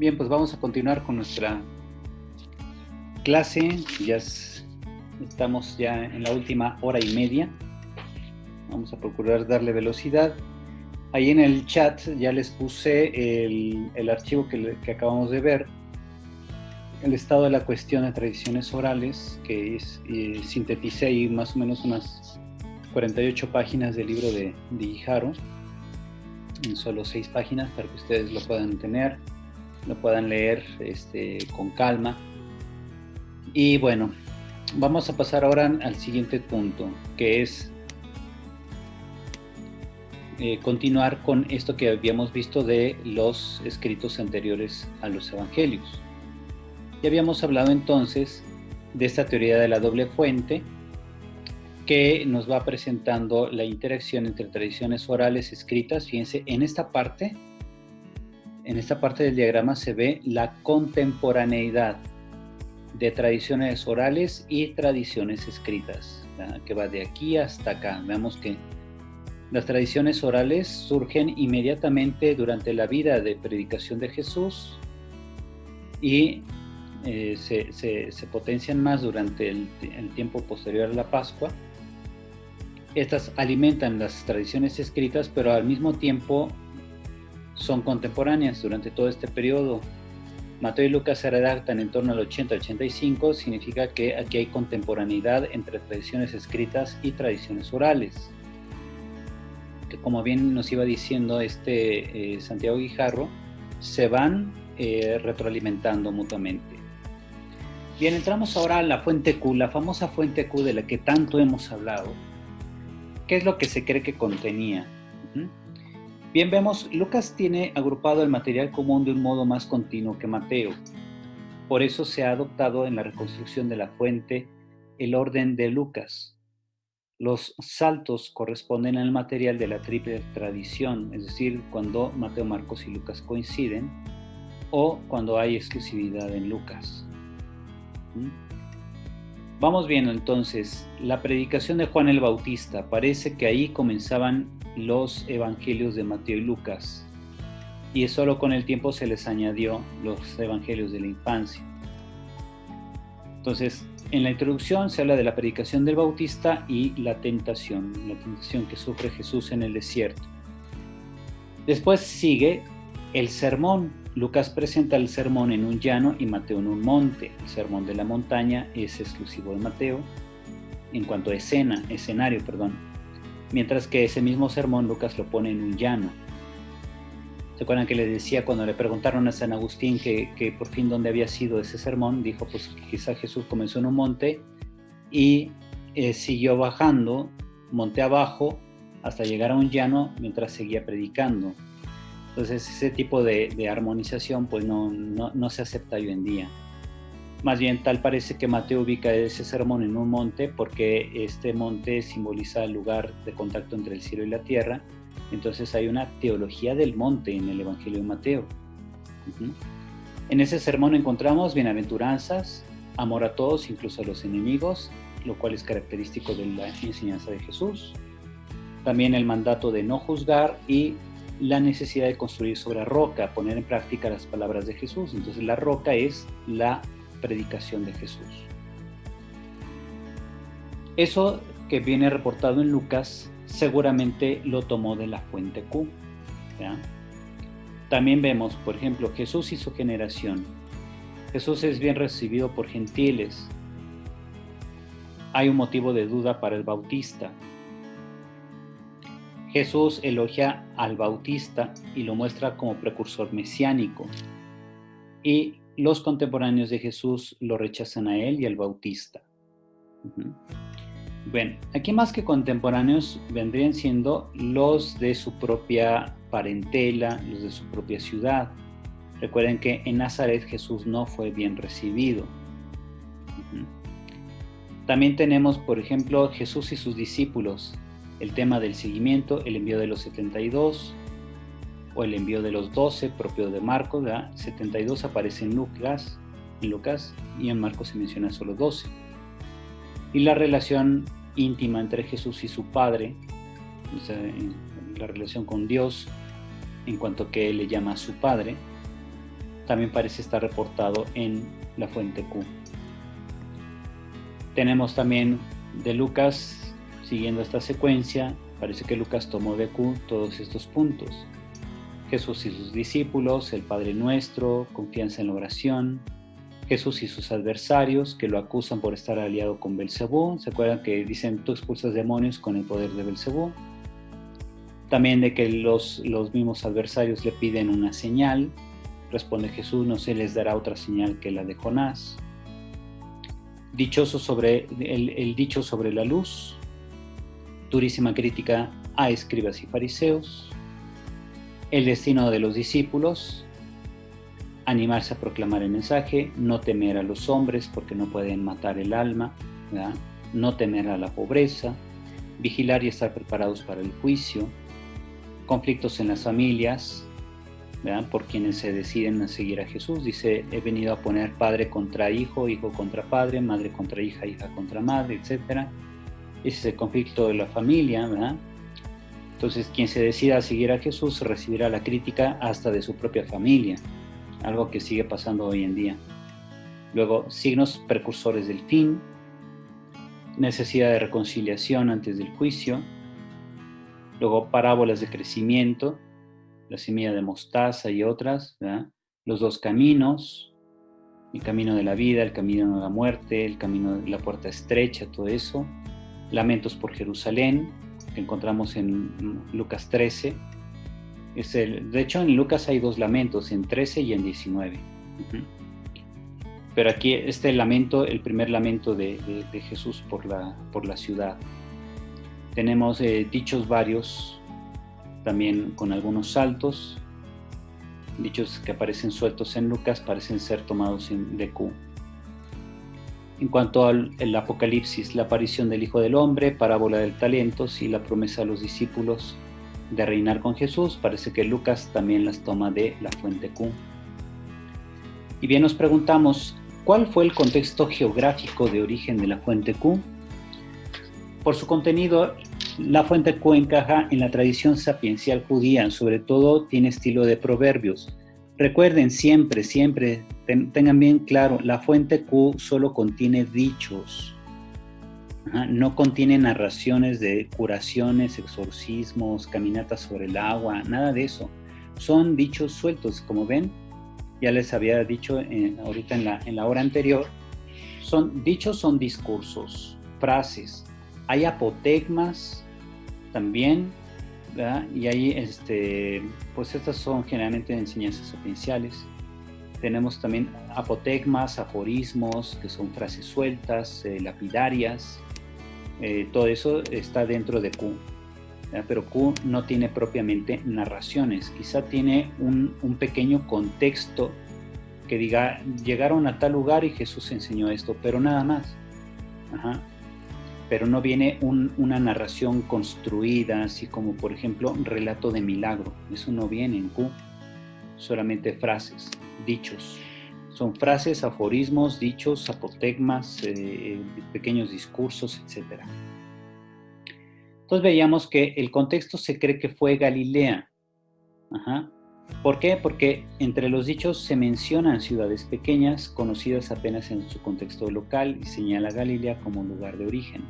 Bien, pues vamos a continuar con nuestra clase. Estamos ya en la última hora y media. Vamos a procurar darle velocidad. Ahí en el chat ya les puse el archivo que acabamos de ver, el estado de la cuestión de tradiciones orales, que sinteticé ahí más o menos unas 48 páginas del libro de Guijarro, en solo 6 páginas, para que ustedes lo puedan tener, lo puedan leer con calma. Y bueno, vamos a pasar ahora al siguiente punto, que es continuar con esto que habíamos visto de los escritos anteriores a los evangelios. Ya habíamos hablado entonces de esta teoría de la doble fuente, que nos va presentando la interacción entre tradiciones orales escritas. Fíjense, en esta parte del diagrama se ve la contemporaneidad de tradiciones orales y tradiciones escritas, ¿verdad? Que va de aquí hasta acá. Veamos que las tradiciones orales surgen inmediatamente durante la vida de predicación de Jesús y se potencian más durante el tiempo posterior a la Pascua. Estas alimentan las tradiciones escritas, pero al mismo tiempo son contemporáneas durante todo este periodo. Mateo y Lucas se redactan en torno al 80-85, significa que aquí hay contemporaneidad entre tradiciones escritas y tradiciones orales, que, como bien nos iba diciendo Santiago Guijarro, se van retroalimentando mutuamente. Bien, entramos ahora a la fuente Q, la famosa fuente Q de la que tanto hemos hablado. ¿Qué es lo que se cree que contenía? Bien, vemos, Lucas tiene agrupado el material común de un modo más continuo que Mateo. Por eso se ha adoptado en la reconstrucción de la fuente el orden de Lucas. Los saltos corresponden al material de la triple tradición, es decir, cuando Mateo, Marcos y Lucas coinciden, o cuando hay exclusividad en Lucas. Vamos viendo entonces la predicación de Juan el Bautista. Parece que ahí comenzaban los evangelios de Mateo y Lucas, y solo con el tiempo se les añadió los evangelios de la infancia. Entonces, en la introducción se habla de la predicación del Bautista y la tentación que sufre Jesús en el desierto. Después sigue el sermón. Lucas presenta el sermón en un llano y Mateo en un monte. El sermón de la montaña es exclusivo de Mateo en cuanto a escenario, mientras que ese mismo sermón Lucas lo pone en un llano. ¿Se acuerdan que les decía cuando le preguntaron a San Agustín que por fin dónde había sido ese sermón? Dijo pues que quizá Jesús comenzó en un monte y siguió bajando, monte abajo, hasta llegar a un llano mientras seguía predicando. Entonces ese tipo de armonización pues no se acepta hoy en día. Más bien tal parece que Mateo ubica ese sermón en un monte porque este monte simboliza el lugar de contacto entre el cielo y la tierra. Entonces hay una teología del monte en el Evangelio de Mateo. En ese sermón encontramos bienaventuranzas, amor a todos, incluso a los enemigos, lo cual es característico de la enseñanza de Jesús. También el mandato de no juzgar y la necesidad de construir sobre roca, poner en práctica las palabras de Jesús. Entonces la roca es la predicación de Jesús. Eso que viene reportado en Lucas seguramente lo tomó de la fuente Q, ¿ya? También vemos, por ejemplo, Jesús y su generación. Jesús es bien recibido por gentiles. Hay un motivo de duda para el Bautista. Jesús elogia al Bautista y lo muestra como precursor mesiánico. Y los contemporáneos de Jesús lo rechazan a él y al Bautista. Bueno, aquí más que contemporáneos vendrían siendo los de su propia parentela, los de su propia ciudad. Recuerden que en Nazaret Jesús no fue bien recibido. También tenemos, por ejemplo, Jesús y sus discípulos. El tema del seguimiento, el envío de los 72 o el envío de los 12, propio de Marcos, ¿verdad? 72 aparece en Lucas y en Marcos se menciona solo 12. Y la relación íntima entre Jesús y su Padre, o sea, la relación con Dios, en cuanto que Él le llama a su Padre. también parece estar reportado en la fuente Q. Tenemos también de Lucas, siguiendo esta secuencia, parece que Lucas tomó de Q todos estos puntos. Jesús y sus discípulos, el Padre Nuestro, confianza en la oración, Jesús y sus adversarios que lo acusan por estar aliado con Belcebú. ¿Se acuerdan que dicen tú expulsas demonios con el poder de Belcebú? También de que los mismos adversarios le piden una señal. Responde Jesús, no se les dará otra señal que la de Jonás. Dichoso sobre el dicho sobre la luz. Durísima crítica a escribas y fariseos. El destino de los discípulos. Animarse a proclamar el mensaje. No temer a los hombres porque no pueden matar el alma, ¿verdad? No temer a la pobreza. Vigilar y estar preparados para el juicio. Conflictos en las familias, ¿verdad? Por quienes se deciden a seguir a Jesús. Dice, he venido a poner padre contra hijo, hijo contra padre, madre contra hija, hija contra madre, etc. Ese es el conflicto de la familia, ¿verdad? Entonces, quien se decida a seguir a Jesús recibirá la crítica hasta de su propia familia, algo que sigue pasando hoy en día. Luego, signos precursores del fin, necesidad de reconciliación antes del juicio. Luego, parábolas de crecimiento, la semilla de mostaza y otras, ¿verdad? Los dos caminos, el camino de la vida, el camino de la muerte, el camino de la puerta estrecha, todo eso. Lamentos por Jerusalén, que encontramos en Lucas 13. De hecho, en Lucas hay dos lamentos, en 13 y en 19. Pero aquí lamento, el primer lamento de Jesús por la ciudad. Tenemos dichos varios, también con algunos saltos. Dichos que aparecen sueltos en Lucas parecen ser tomados de Q. En cuanto al Apocalipsis, la aparición del Hijo del Hombre, parábola del talentos y la promesa a los discípulos de reinar con Jesús, parece que Lucas también las toma de la fuente Q. Y bien, nos preguntamos, ¿cuál fue el contexto geográfico de origen de la fuente Q? Por su contenido, la fuente Q encaja en la tradición sapiencial judía, sobre todo tiene estilo de proverbios. Recuerden siempre, tengan bien claro, la fuente Q solo contiene dichos, no contiene narraciones de curaciones, exorcismos, caminatas sobre el agua, nada de eso. Son dichos sueltos, como ven, ya les había dicho ahorita en la hora anterior, son discursos, frases. Hay apotegmas también, ¿verdad? Y hay, pues estas son generalmente enseñanzas sapienciales. Tenemos también apotegmas, aforismos, que son frases sueltas, lapidarias. Todo eso está dentro de Q, ¿verdad? Pero Q no tiene propiamente narraciones. Quizá tiene un pequeño contexto que diga, llegaron a tal lugar y Jesús enseñó esto, pero nada más. Pero no viene una narración construida, así como por ejemplo un relato de milagro. Eso no viene en Q, solamente frases, dichos. Son frases, aforismos, dichos, apotegmas, pequeños discursos, etc. Entonces veíamos que el contexto se cree que fue Galilea. ¿Por qué? Porque entre los dichos se mencionan ciudades pequeñas, conocidas apenas en su contexto local, y señala a Galilea como lugar de origen.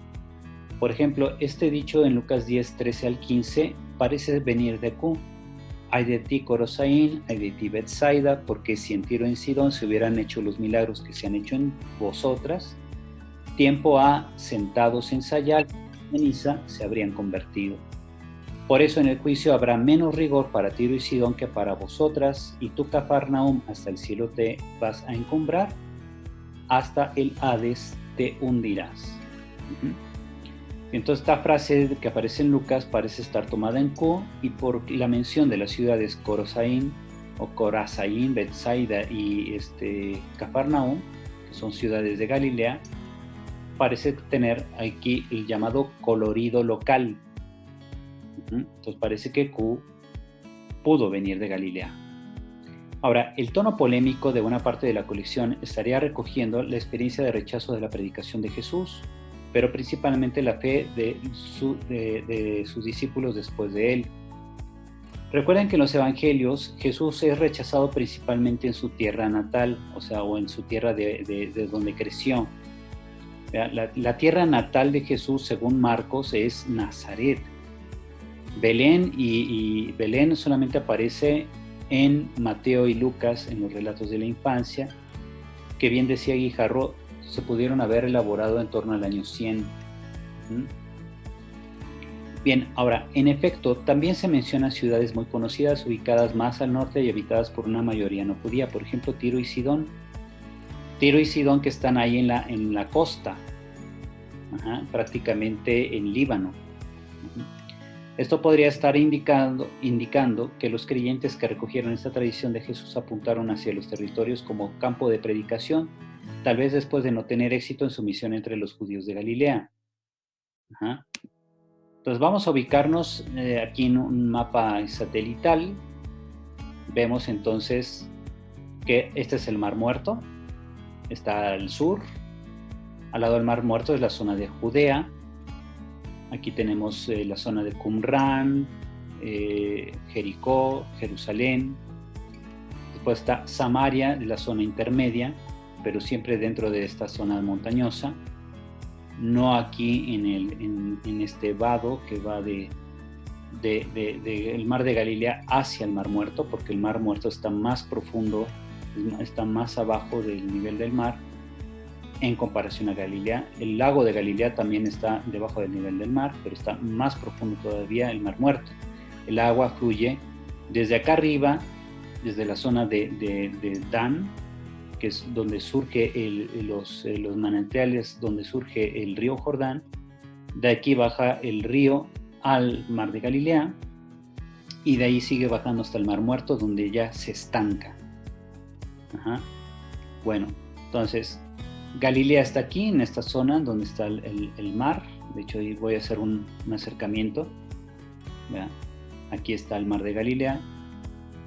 Por ejemplo, este dicho en Lucas 10, 13 al 15 parece venir de Q. Ay de ti, Corosaín, ay de ti, Betsaida, porque si en Tiro y en Sidón se hubieran hecho los milagros que se han hecho en vosotras, tiempo ha sentados en Sayal, ceniza, se habrían convertido. Por eso en el juicio habrá menos rigor para Tiro y Sidón que para vosotras, y tú, Cafarnaum, hasta el cielo te vas a encumbrar, hasta el Hades te hundirás. Entonces esta frase que aparece en Lucas parece estar tomada en Q, y por la mención de las ciudades Corosaín o Corazaín, Betsaida y Cafarnaum, que son ciudades de Galilea, parece tener aquí el llamado colorido local. Entonces parece que Q pudo venir de Galilea. Ahora, el tono polémico de buena parte de la colección estaría recogiendo la experiencia de rechazo de la predicación de Jesús, pero principalmente la fe de sus discípulos después de él. Recuerden que en los evangelios Jesús es rechazado principalmente en su tierra natal, o en su tierra de donde creció. La tierra natal de Jesús, según Marcos, es Nazaret. Belén y Belén solamente aparece en Mateo y Lucas, en los relatos de la infancia, que bien decía Guijarro, se pudieron haber elaborado en torno al año 100. Bien, ahora, en efecto, también se mencionan ciudades muy conocidas, ubicadas más al norte y habitadas por una mayoría no judía, por ejemplo, Tiro y Sidón. Tiro y Sidón que están ahí en la costa, prácticamente en Líbano. Esto podría estar indicando que los creyentes que recogieron esta tradición de Jesús apuntaron hacia los territorios como campo de predicación, tal vez después de no tener éxito en su misión entre los judíos de Galilea. Entonces vamos a ubicarnos aquí en un mapa satelital. Vemos entonces que este es el Mar Muerto, está al sur. Al lado del Mar Muerto es la zona de Judea. Aquí tenemos la zona de Qumrán, Jericó, Jerusalén. Después está Samaria, la zona intermedia, pero siempre dentro de esta zona montañosa. No aquí en este vado que va del Mar de Galilea hacia el Mar Muerto, porque el Mar Muerto está más profundo, está más abajo del nivel del mar en comparación a Galilea. El lago de Galilea también está debajo del nivel del mar, pero está más profundo todavía el Mar Muerto. El agua fluye desde acá arriba, desde la zona de Dan, que es donde surge los manantiales, donde surge el río Jordán. De aquí baja el río al Mar de Galilea y de ahí sigue bajando hasta el Mar Muerto, donde ya se estanca. Bueno, entonces Galilea está aquí, en esta zona donde está el mar. De hecho, ahí voy a hacer un acercamiento. ¿Vean? Aquí está el Mar de Galilea.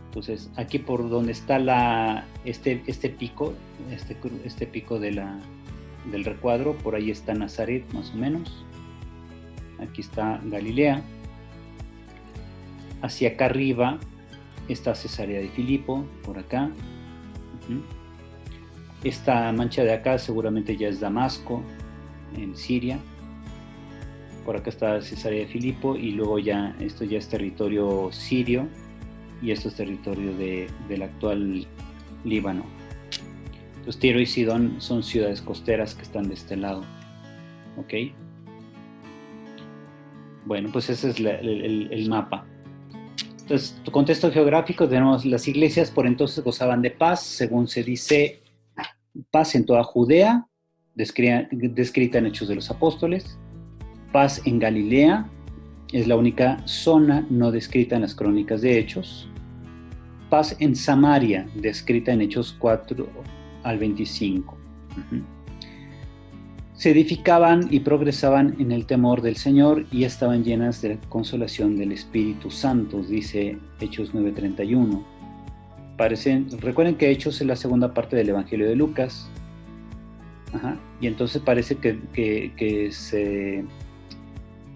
Entonces, aquí por donde está este pico, este pico del recuadro, por ahí está Nazaret, más o menos. Aquí está Galilea. Hacia acá arriba está Cesarea de Filipo, por acá. Esta mancha de acá seguramente ya es Damasco, en Siria. Por acá está Cesarea de Filipo y luego esto ya es territorio sirio y esto es territorio del actual Líbano. Entonces Tiro y Sidón son ciudades costeras que están de este lado. ¿Ok? Bueno, pues ese es el mapa. Entonces, tu contexto geográfico, tenemos las iglesias por entonces gozaban de paz, según se dice, paz en toda Judea, descrita en Hechos de los Apóstoles, paz en Galilea, es la única zona no descrita en las crónicas de Hechos, paz en Samaria, descrita en Hechos 4 al 25. Se edificaban y progresaban en el temor del Señor y estaban llenas de consolación del Espíritu Santo, dice Hechos 9:31. Recuerden que Hechos es la segunda parte del Evangelio de Lucas. Y entonces parece que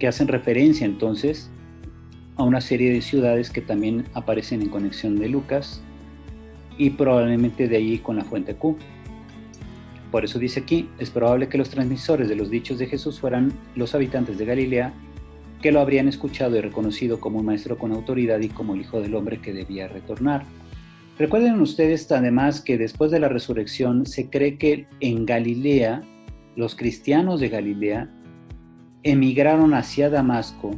hacen referencia entonces a una serie de ciudades que también aparecen en conexión de Lucas y probablemente de allí con la fuente Q. Por eso dice aquí, es probable que los transmisores de los dichos de Jesús fueran los habitantes de Galilea, que lo habrían escuchado y reconocido como un maestro con autoridad y como el Hijo del Hombre que debía retornar. Recuerden ustedes además que después de la resurrección se cree que en Galilea, los cristianos de Galilea emigraron hacia Damasco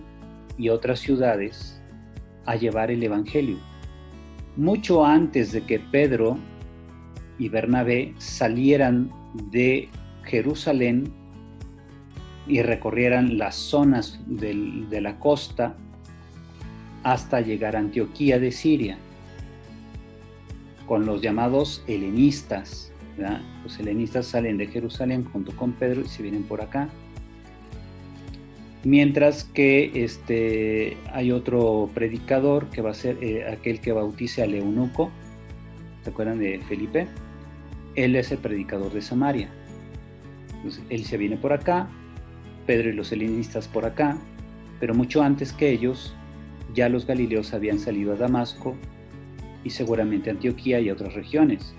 y otras ciudades a llevar el Evangelio. Mucho antes de que Pedro y Bernabé salieran de Jerusalén y recorrieran las zonas de la costa hasta llegar a Antioquía de Siria, con los llamados helenistas, ¿verdad? Los helenistas salen de Jerusalén junto con Pedro y se vienen por acá. Mientras que hay otro predicador que va a ser aquel que bautice al eunuco. ¿Se acuerdan de Felipe? Él es el predicador de Samaria. Entonces, él se viene por acá, Pedro y los helenistas por acá, pero mucho antes que ellos ya los galileos habían salido a Damasco y seguramente a Antioquía y a otras regiones.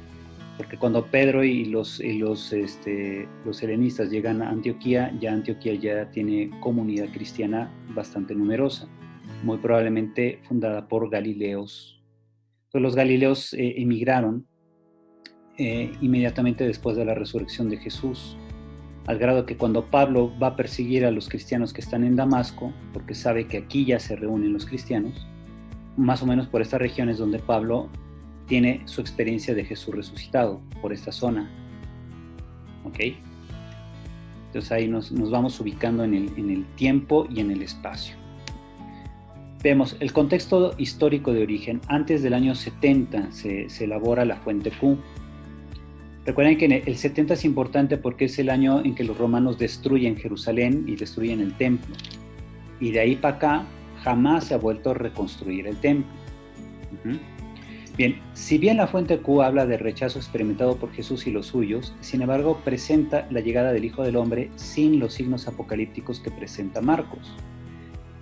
Porque cuando Pedro y los helenistas llegan a Antioquía ya tiene comunidad cristiana bastante numerosa, muy probablemente fundada por galileos. Entonces los galileos emigraron inmediatamente después de la resurrección de Jesús, al grado que cuando Pablo va a perseguir a los cristianos que están en Damasco, porque sabe que aquí ya se reúnen los cristianos, más o menos por estas regiones donde Pablo tiene su experiencia de Jesús resucitado, por esta zona. ¿Ok? Entonces ahí nos vamos ubicando en el tiempo y en el espacio. Vemos el contexto histórico de origen. Antes del año 70 se elabora la fuente Q. Recuerden que el 70 es importante porque es el año en que los romanos destruyen Jerusalén y destruyen el templo. Y de ahí para acá jamás se ha vuelto a reconstruir el templo. Bien, si bien la fuente Q habla de rechazo experimentado por Jesús y los suyos, sin embargo presenta la llegada del Hijo del Hombre sin los signos apocalípticos que presenta Marcos.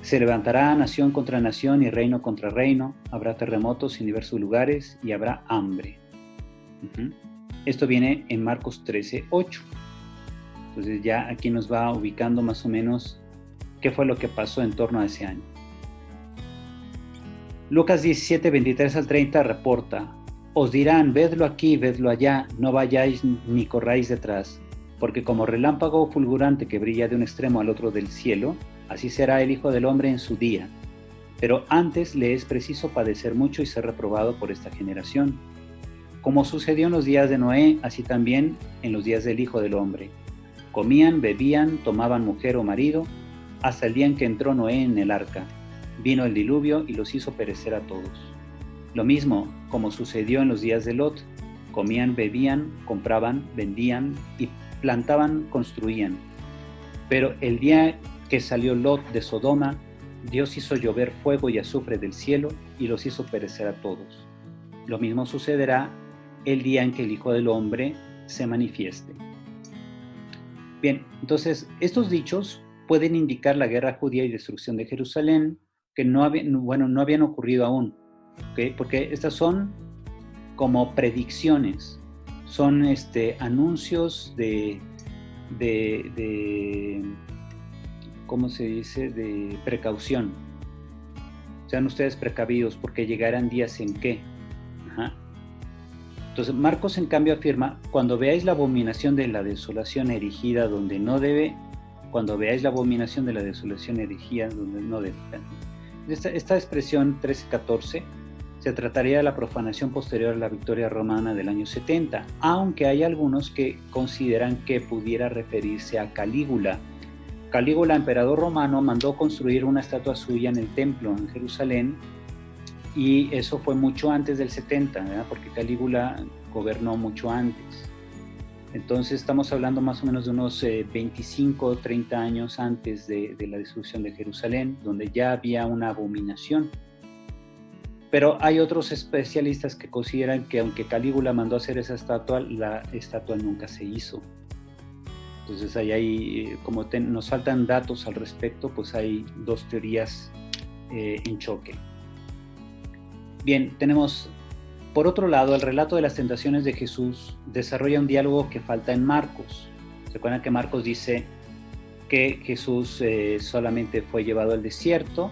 Se levantará nación contra nación y reino contra reino, habrá terremotos en diversos lugares y habrá hambre. Esto viene en Marcos 13:8. Entonces ya aquí nos va ubicando más o menos qué fue lo que pasó en torno a ese año. Lucas 17:23 al 30 reporta: os dirán, vedlo aquí, vedlo allá, no vayáis ni corráis detrás, porque como relámpago fulgurante que brilla de un extremo al otro del cielo, así será el Hijo del Hombre en su día. Pero antes le es preciso padecer mucho y ser reprobado por esta generación. Como sucedió en los días de Noé, así también en los días del Hijo del Hombre. Comían, bebían, tomaban mujer o marido, hasta el día en que entró Noé en el arca. Vino el diluvio y los hizo perecer a todos. Lo mismo como sucedió en los días de Lot. Comían, bebían, compraban, vendían y plantaban, construían. Pero el día que salió Lot de Sodoma, Dios hizo llover fuego y azufre del cielo y los hizo perecer a todos. Lo mismo sucederá el día en que el Hijo del Hombre se manifieste. Bien, entonces estos dichos pueden indicar la guerra judía y destrucción de Jerusalén, que no habían ocurrido aún, ¿okay? Porque estas son como predicciones, son anuncios de ¿cómo se dice? De precaución. Sean ustedes precavidos porque llegarán días en que. Entonces Marcos en cambio afirma: cuando veáis la abominación de la desolación erigida donde no debe, cuando veáis la abominación de la desolación erigida donde no debe. Esta expresión 13:14 se trataría de la profanación posterior a la victoria romana del año 70, aunque hay algunos que consideran que pudiera referirse a Calígula. Calígula, emperador romano, mandó construir una estatua suya en el templo en Jerusalén, y eso fue mucho antes del 70, ¿verdad? Porque Calígula gobernó mucho antes. Entonces estamos hablando más o menos de unos 25 o 30 años antes de la destrucción de Jerusalén, donde ya había una abominación. Pero hay otros especialistas que consideran que aunque Calígula mandó hacer esa estatua, la estatua nunca se hizo. Entonces ahí como nos faltan datos al respecto, pues hay dos teorías en choque. Bien, tenemos por otro lado el relato de las tentaciones de Jesús desarrolla un diálogo que falta en Marcos. Recuerdan que Marcos dice que Jesús solamente fue llevado al desierto,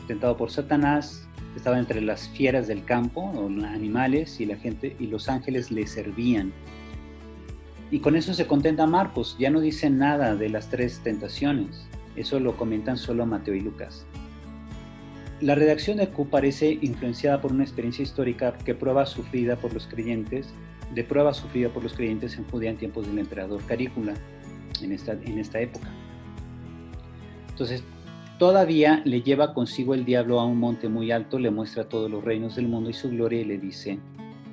tentado por Satanás, estaba entre las fieras del campo, o animales, y la gente y los ángeles le servían. Y con eso se contenta Marcos, ya no dice nada de las tres tentaciones, eso lo comentan solo Mateo y Lucas. La redacción de Q parece influenciada por una experiencia histórica de prueba sufrida por los creyentes en Judea en tiempos del emperador Calígula, en esta época. Entonces, todavía le lleva consigo el diablo a un monte muy alto, le muestra todos los reinos del mundo y su gloria y le dice: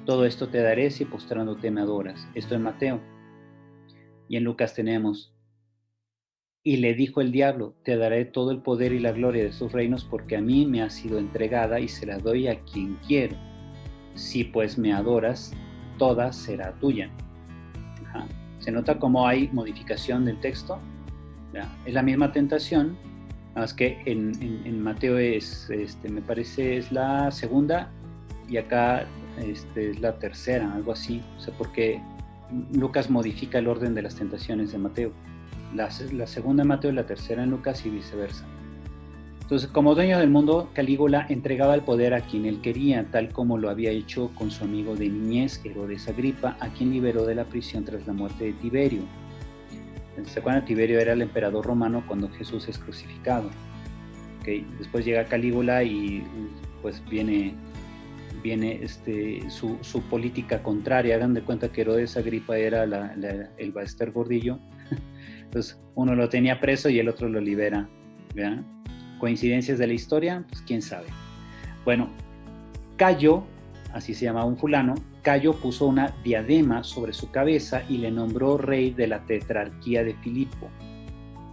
todo esto te daré si postrándote me adoras. Esto en Mateo. Y en Lucas tenemos: y le dijo el diablo, te daré todo el poder y la gloria de estos reinos porque a mí me ha sido entregada y se la doy a quien quiero. Si pues me adoras, toda será tuya. ¿Se nota cómo hay modificación del texto? ¿Ya? Es la misma tentación, Nada más que en Mateo me parece es la segunda y acá es la tercera, algo así. O sea, porque Lucas modifica el orden de las tentaciones de Mateo. La segunda en Mateo, la tercera en Lucas y viceversa. Entonces, como dueño del mundo, Calígula entregaba el poder a quien él quería, tal como lo había hecho con su amigo de niñez, Herodes Agripa, a quien liberó de la prisión tras la muerte de Tiberio. ¿Se acuerdan? Tiberio era el emperador romano cuando Jesús es crucificado. ¿Okay? Después llega Calígula y pues viene su política contraria. Hagan de cuenta que Herodes Agripa era el Ballester gordillo. Entonces uno lo tenía preso y el otro lo libera. ¿Verdad? ¿Coincidencias de la historia? Pues quién sabe. Bueno, Cayo, así se llamaba un fulano, Cayo puso una diadema sobre su cabeza y le nombró rey de la tetrarquía de Filipo.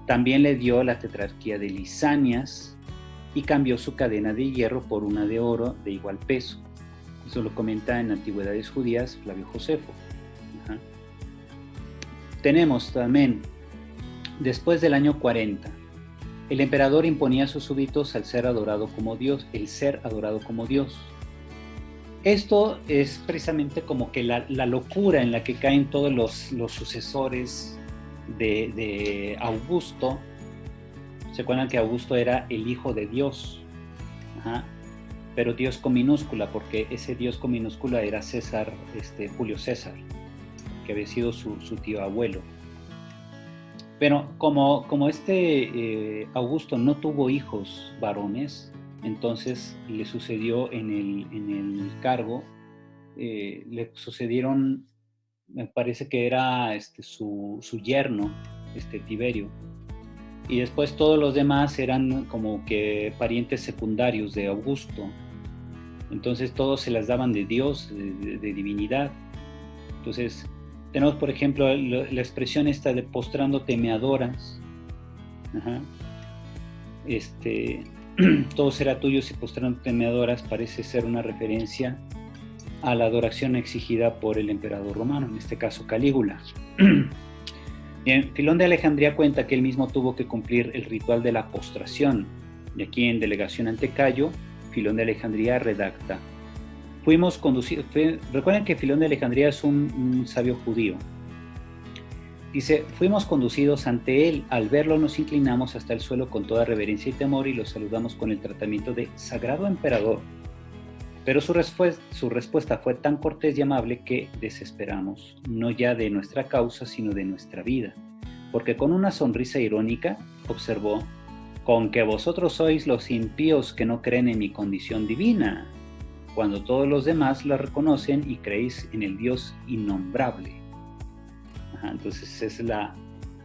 También le dio la tetrarquía de Lisanias y cambió su cadena de hierro por una de oro de igual peso. Eso lo comenta en Antigüedades Judías Flavio Josefo. Ajá. Tenemos también, después del año 40, el emperador imponía a sus súbditos al ser adorado como Dios, el ser adorado como Dios. Esto es precisamente como que la locura en la que caen todos los sucesores de Augusto. ¿Se acuerdan que Augusto era el hijo de Dios? Ajá. Pero Dios con minúscula, porque ese Dios con minúscula era César, Julio César, que había sido su tío abuelo. Pero como Augusto no tuvo hijos varones, entonces le sucedió en el cargo, le sucedieron, me parece que era su yerno, Tiberio. Y después todos los demás eran como que parientes secundarios de Augusto. Entonces todos se las daban de Dios, de divinidad. Entonces tenemos, por ejemplo, la expresión esta de postrándote me adoras. Ajá. Todo será tuyo si postrándote me adoras, parece ser una referencia a la adoración exigida por el emperador romano, en este caso Calígula. Bien, Filón de Alejandría cuenta que él mismo tuvo que cumplir el ritual de la postración. Y aquí en Delegación ante Cayo, Filón de Alejandría redacta: fuimos conducidos, recuerden que Filón de Alejandría es un sabio judío. Dice, fuimos conducidos ante él, al verlo nos inclinamos hasta el suelo con toda reverencia y temor y lo saludamos con el tratamiento de sagrado emperador. Pero su respuesta fue tan cortés y amable que desesperamos, no ya de nuestra causa, sino de nuestra vida. Porque con una sonrisa irónica observó, con que vosotros sois los impíos que no creen en mi condición divina, cuando todos los demás la reconocen y creéis en el Dios innombrable. Ajá, entonces es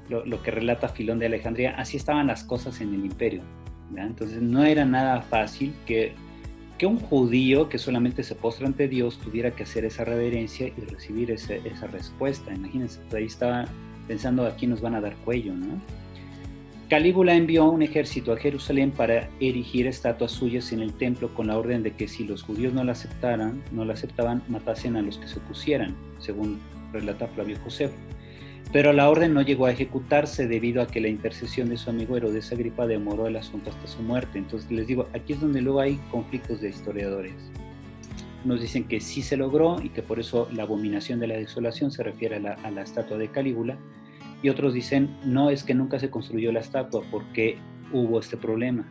lo que relata Filón de Alejandría. Así estaban las cosas en el imperio, ¿verdad? Entonces no era nada fácil que un judío que solamente se postra ante Dios tuviera que hacer esa reverencia y recibir esa respuesta. Imagínense, pues ahí estaba pensando, aquí nos van a dar cuello, ¿no? Calígula envió un ejército a Jerusalén para erigir estatuas suyas en el templo con la orden de que si los judíos no la aceptaban, matasen a los que se opusieran, según relata Flavio Josefo. Pero la orden no llegó a ejecutarse debido a que la intercesión de su amigo Herodes Agripa demoró el asunto hasta su muerte. Entonces les digo, aquí es donde luego hay conflictos de historiadores. Nos dicen que sí se logró y que por eso la abominación de la desolación se refiere a la estatua de Calígula. Y otros dicen, no, es que nunca se construyó la estatua porque hubo este problema.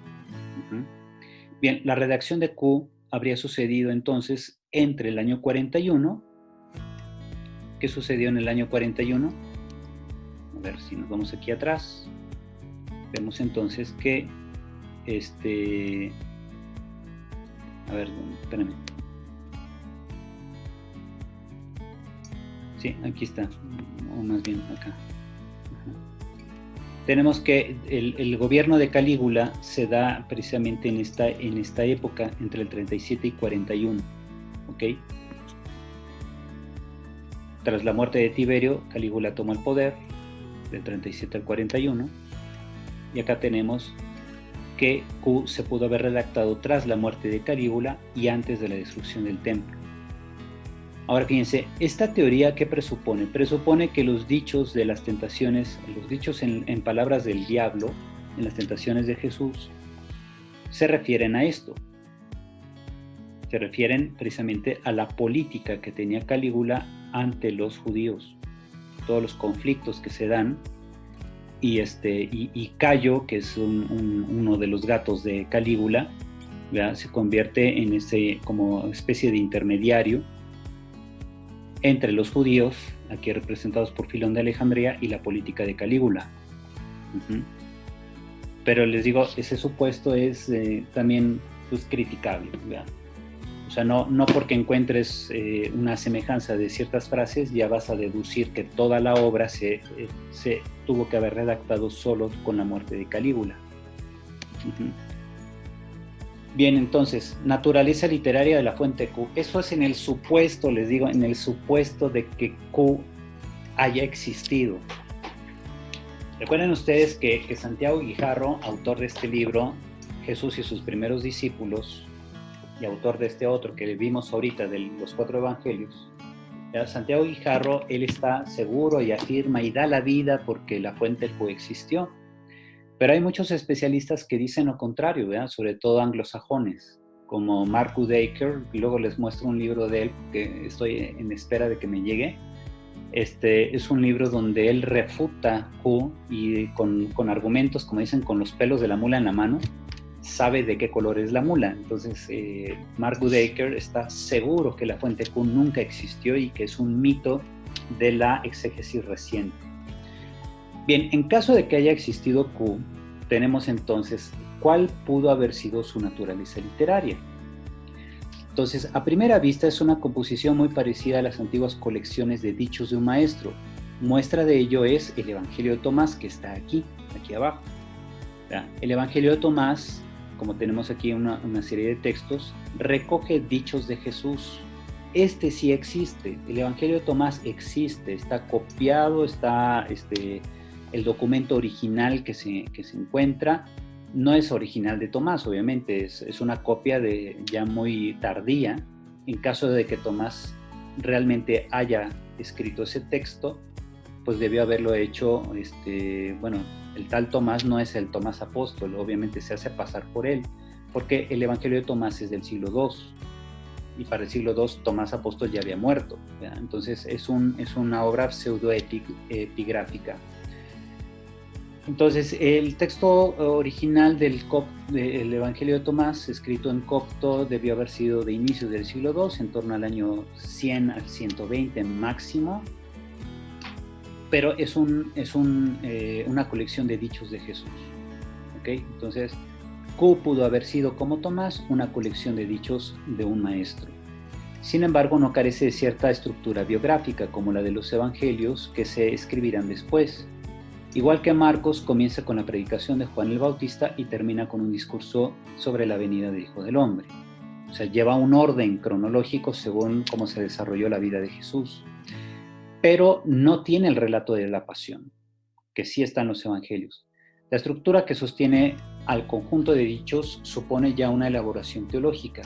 Bien, la redacción de Q habría sucedido entonces entre el año 41. ¿Qué sucedió en el año 41? A ver si nos vamos aquí atrás. Vemos entonces que a ver, espérame. Sí, aquí está, o más bien acá. Tenemos que el gobierno de Calígula se da precisamente en esta época, entre el 37 y 41, ¿ok? Tras la muerte de Tiberio, Calígula toma el poder, del 37 al 41, y acá tenemos que Q se pudo haber redactado tras la muerte de Calígula y antes de la destrucción del templo. Ahora fíjense, esta teoría ¿qué presupone? Presupone que los dichos de las tentaciones, los dichos en palabras del diablo, en las tentaciones de Jesús, se refieren a esto. Se refieren precisamente a la política que tenía Calígula ante los judíos, todos los conflictos que se dan, y Cayo, que es uno de los gatos de Calígula, ¿verdad?, se convierte en como especie de intermediario entre los judíos, aquí representados por Filón de Alejandría, y la política de Calígula. Pero les digo, ese supuesto es también pues, criticable, ¿verdad? O sea, no porque encuentres una semejanza de ciertas frases, ya vas a deducir que toda la obra se tuvo que haber redactado solo con la muerte de Calígula. Bien, entonces, naturaleza literaria de la fuente Q. Eso es en el supuesto, les digo, en el supuesto de que Q haya existido. Recuerden ustedes que Santiago Guijarro, autor de este libro, Jesús y sus primeros discípulos, y autor de este otro que vimos ahorita, de los 4 evangelios, Santiago Guijarro, él está seguro y afirma y da la vida porque la fuente Q existió. Pero hay muchos especialistas que dicen lo contrario, ¿verdad? Sobre todo anglosajones, como Mark Goodacre, y luego les muestro un libro de él, que estoy en espera de que me llegue. Es un libro donde él refuta Q y con argumentos, como dicen, con los pelos de la mula en la mano, sabe de qué color es la mula. Entonces, Mark Goodacre está seguro que la fuente Q nunca existió y que es un mito de la exégesis reciente. Bien, en caso de que haya existido Q, tenemos entonces cuál pudo haber sido su naturaleza literaria. Entonces, a primera vista es una composición muy parecida a las antiguas colecciones de dichos de un maestro. Muestra de ello es el Evangelio de Tomás, que está aquí abajo. El Evangelio de Tomás, como tenemos aquí una serie de textos, recoge dichos de Jesús. Este sí existe, el Evangelio de Tomás existe, está copiado, está el documento original que se encuentra. No es original de Tomás, obviamente, es una copia ya muy tardía. En caso de que Tomás realmente haya escrito ese texto, pues debió haberlo hecho, el tal Tomás no es el Tomás apóstol, obviamente se hace pasar por él, porque el Evangelio de Tomás es del siglo II, y para el siglo II Tomás apóstol ya había muerto, ¿verdad? Entonces es una obra pseudoepigráfica. Entonces, el texto original del Evangelio de Tomás, escrito en copto, debió haber sido de inicios del siglo II, en torno al año 100 al 120 máximo, pero es una colección de dichos de Jesús. ¿Okay? Entonces, Q pudo haber sido, como Tomás, una colección de dichos de un maestro. Sin embargo, no carece de cierta estructura biográfica, como la de los evangelios, que se escribirán después. Igual que Marcos, comienza con la predicación de Juan el Bautista y termina con un discurso sobre la venida del Hijo del Hombre. O sea, lleva un orden cronológico según cómo se desarrolló la vida de Jesús. Pero no tiene el relato de la pasión, que sí está en los evangelios. La estructura que sostiene al conjunto de dichos supone ya una elaboración teológica.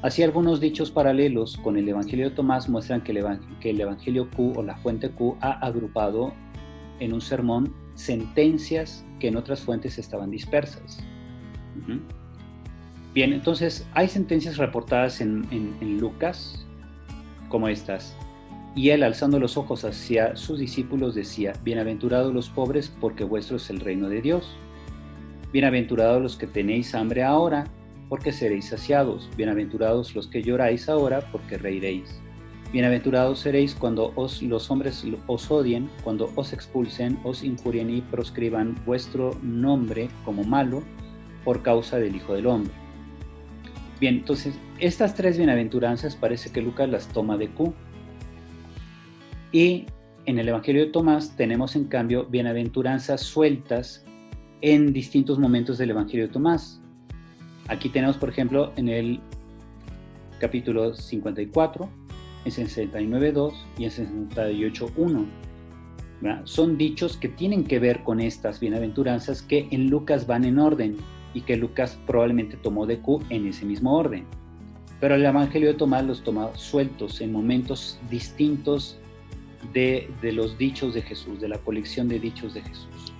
Así, algunos dichos paralelos con el Evangelio de Tomás muestran que el Evangelio Q o la fuente Q ha agrupado en un sermón sentencias que en otras fuentes estaban dispersas. Bien, entonces hay sentencias reportadas en Lucas como estas. Y él, alzando los ojos hacia sus discípulos, decía: bienaventurados los pobres, porque vuestro es el reino de Dios. Bienaventurados los que tenéis hambre ahora, porque seréis saciados. Bienaventurados los que lloráis ahora, porque reiréis. Bienaventurados seréis cuando los hombres os odien, cuando os expulsen, os injurien y proscriban vuestro nombre como malo por causa del Hijo del Hombre. Bien, entonces, estas 3 bienaventuranzas parece que Lucas las toma de Q. Y en el Evangelio de Tomás tenemos, en cambio, bienaventuranzas sueltas en distintos momentos del Evangelio de Tomás. Aquí tenemos, por ejemplo, en el capítulo 54, en 69.2 y en 68.1. Son dichos que tienen que ver con estas bienaventuranzas que en Lucas van en orden y que Lucas probablemente tomó de Q en ese mismo orden. Pero el Evangelio de Tomás los toma sueltos en momentos distintos de los dichos de Jesús, de la colección de dichos de Jesús.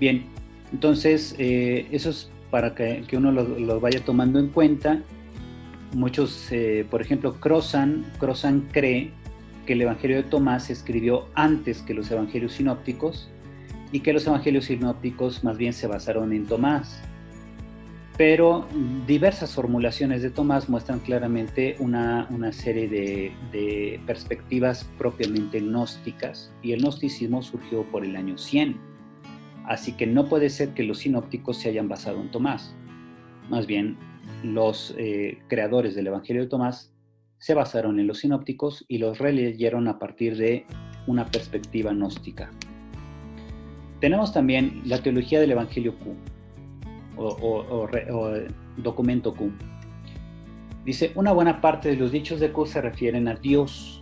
Bien, entonces eso es para que uno lo vaya tomando en cuenta. Muchos, por ejemplo, Crozan cree que el Evangelio de Tomás se escribió antes que los Evangelios sinópticos y que los Evangelios sinópticos más bien se basaron en Tomás. Pero diversas formulaciones de Tomás muestran claramente una serie de perspectivas propiamente gnósticas, y el gnosticismo surgió por el año 100. Así que no puede ser que los sinópticos se hayan basado en Tomás. Más bien, los creadores del Evangelio de Tomás se basaron en los sinópticos y los releyeron a partir de una perspectiva gnóstica. Tenemos también la teología del Evangelio Q, o documento Q. Dice, una buena parte de los dichos de Q se refieren a Dios,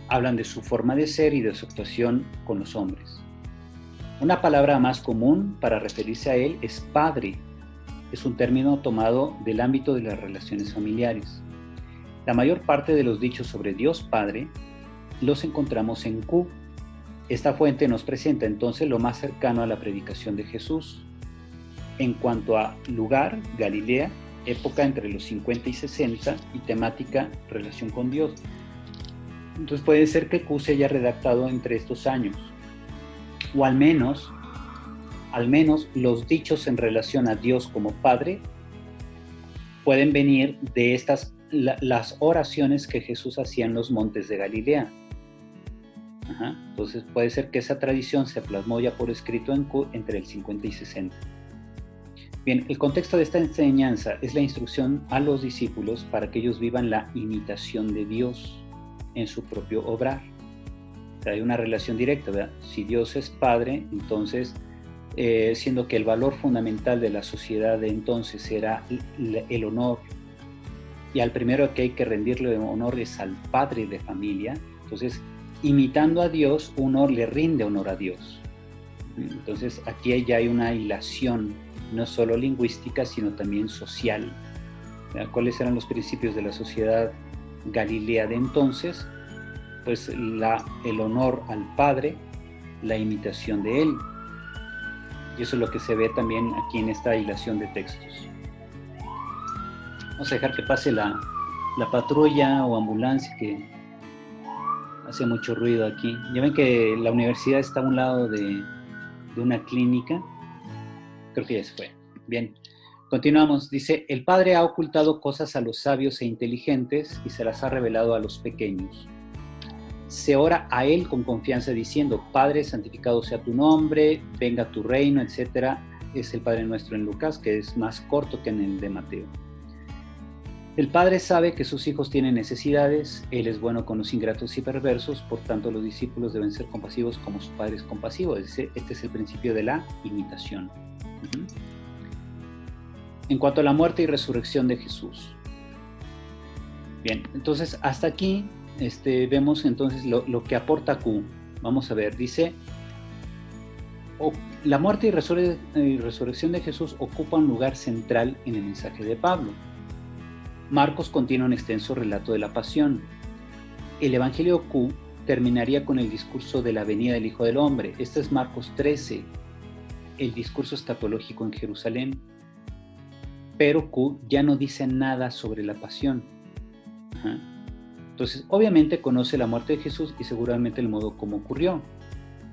hablan de su forma de ser y de su actuación con los hombres. Una palabra más común para referirse a él es Padre. Es un término tomado del ámbito de las relaciones familiares. La mayor parte de los dichos sobre Dios Padre los encontramos en Q. Esta fuente nos presenta entonces lo más cercano a la predicación de Jesús. En cuanto a lugar, Galilea, época entre los 50 y 60, y temática, relación con Dios. Entonces puede ser que Q se haya redactado entre estos años, o al menos los dichos en relación a Dios como Padre pueden venir de las oraciones que Jesús hacía en los montes de Galilea. Entonces puede ser que esa tradición se plasmó ya por escrito en Q entre el 50 y 60. Bien, el contexto de esta enseñanza es la instrucción a los discípulos para que ellos vivan la imitación de Dios en su propio obrar. O sea, hay una relación directa, ¿verdad? Si Dios es Padre, entonces, siendo que el valor fundamental de la sociedad de entonces era el honor, y al primero que hay que rendirle honor es al padre de familia, entonces, imitando a Dios, uno le rinde honor a Dios. Entonces, aquí ya hay una hilación, no solo lingüística, sino también social. ¿Cuáles eran los principios de la sociedad galilea de entonces? Pues el honor al Padre, la imitación de Él. Y eso es lo que se ve también aquí en esta hilación de textos. Vamos a dejar que pase la patrulla o ambulancia que hace mucho ruido aquí. Ya ven que la universidad está a un lado de una clínica. Creo que ya se fue. Bien, continuamos. Dice, el Padre ha ocultado cosas a los sabios e inteligentes y se las ha revelado a los pequeños. Se ora a Él con confianza diciendo, Padre, santificado sea tu nombre, venga tu reino, etc. Es el Padre Nuestro en Lucas, que es más corto que en el de Mateo. El Padre sabe que sus hijos tienen necesidades, Él es bueno con los ingratos y perversos, por tanto los discípulos deben ser compasivos como su Padre es compasivo. Este es el principio de la imitación. En cuanto a la muerte y resurrección de Jesús. Bien, entonces hasta aquí vemos entonces lo que aporta Q. Vamos a ver, dice, la muerte y resurrección de Jesús ocupa un lugar central en el mensaje de Pablo. Marcos contiene un extenso relato de la pasión. El Evangelio Q terminaría con el discurso de la venida del Hijo del Hombre. Este es Marcos 13, el discurso escatológico en Jerusalén. Pero Q ya no dice nada sobre la pasión. Entonces, obviamente conoce la muerte de Jesús y seguramente el modo como ocurrió.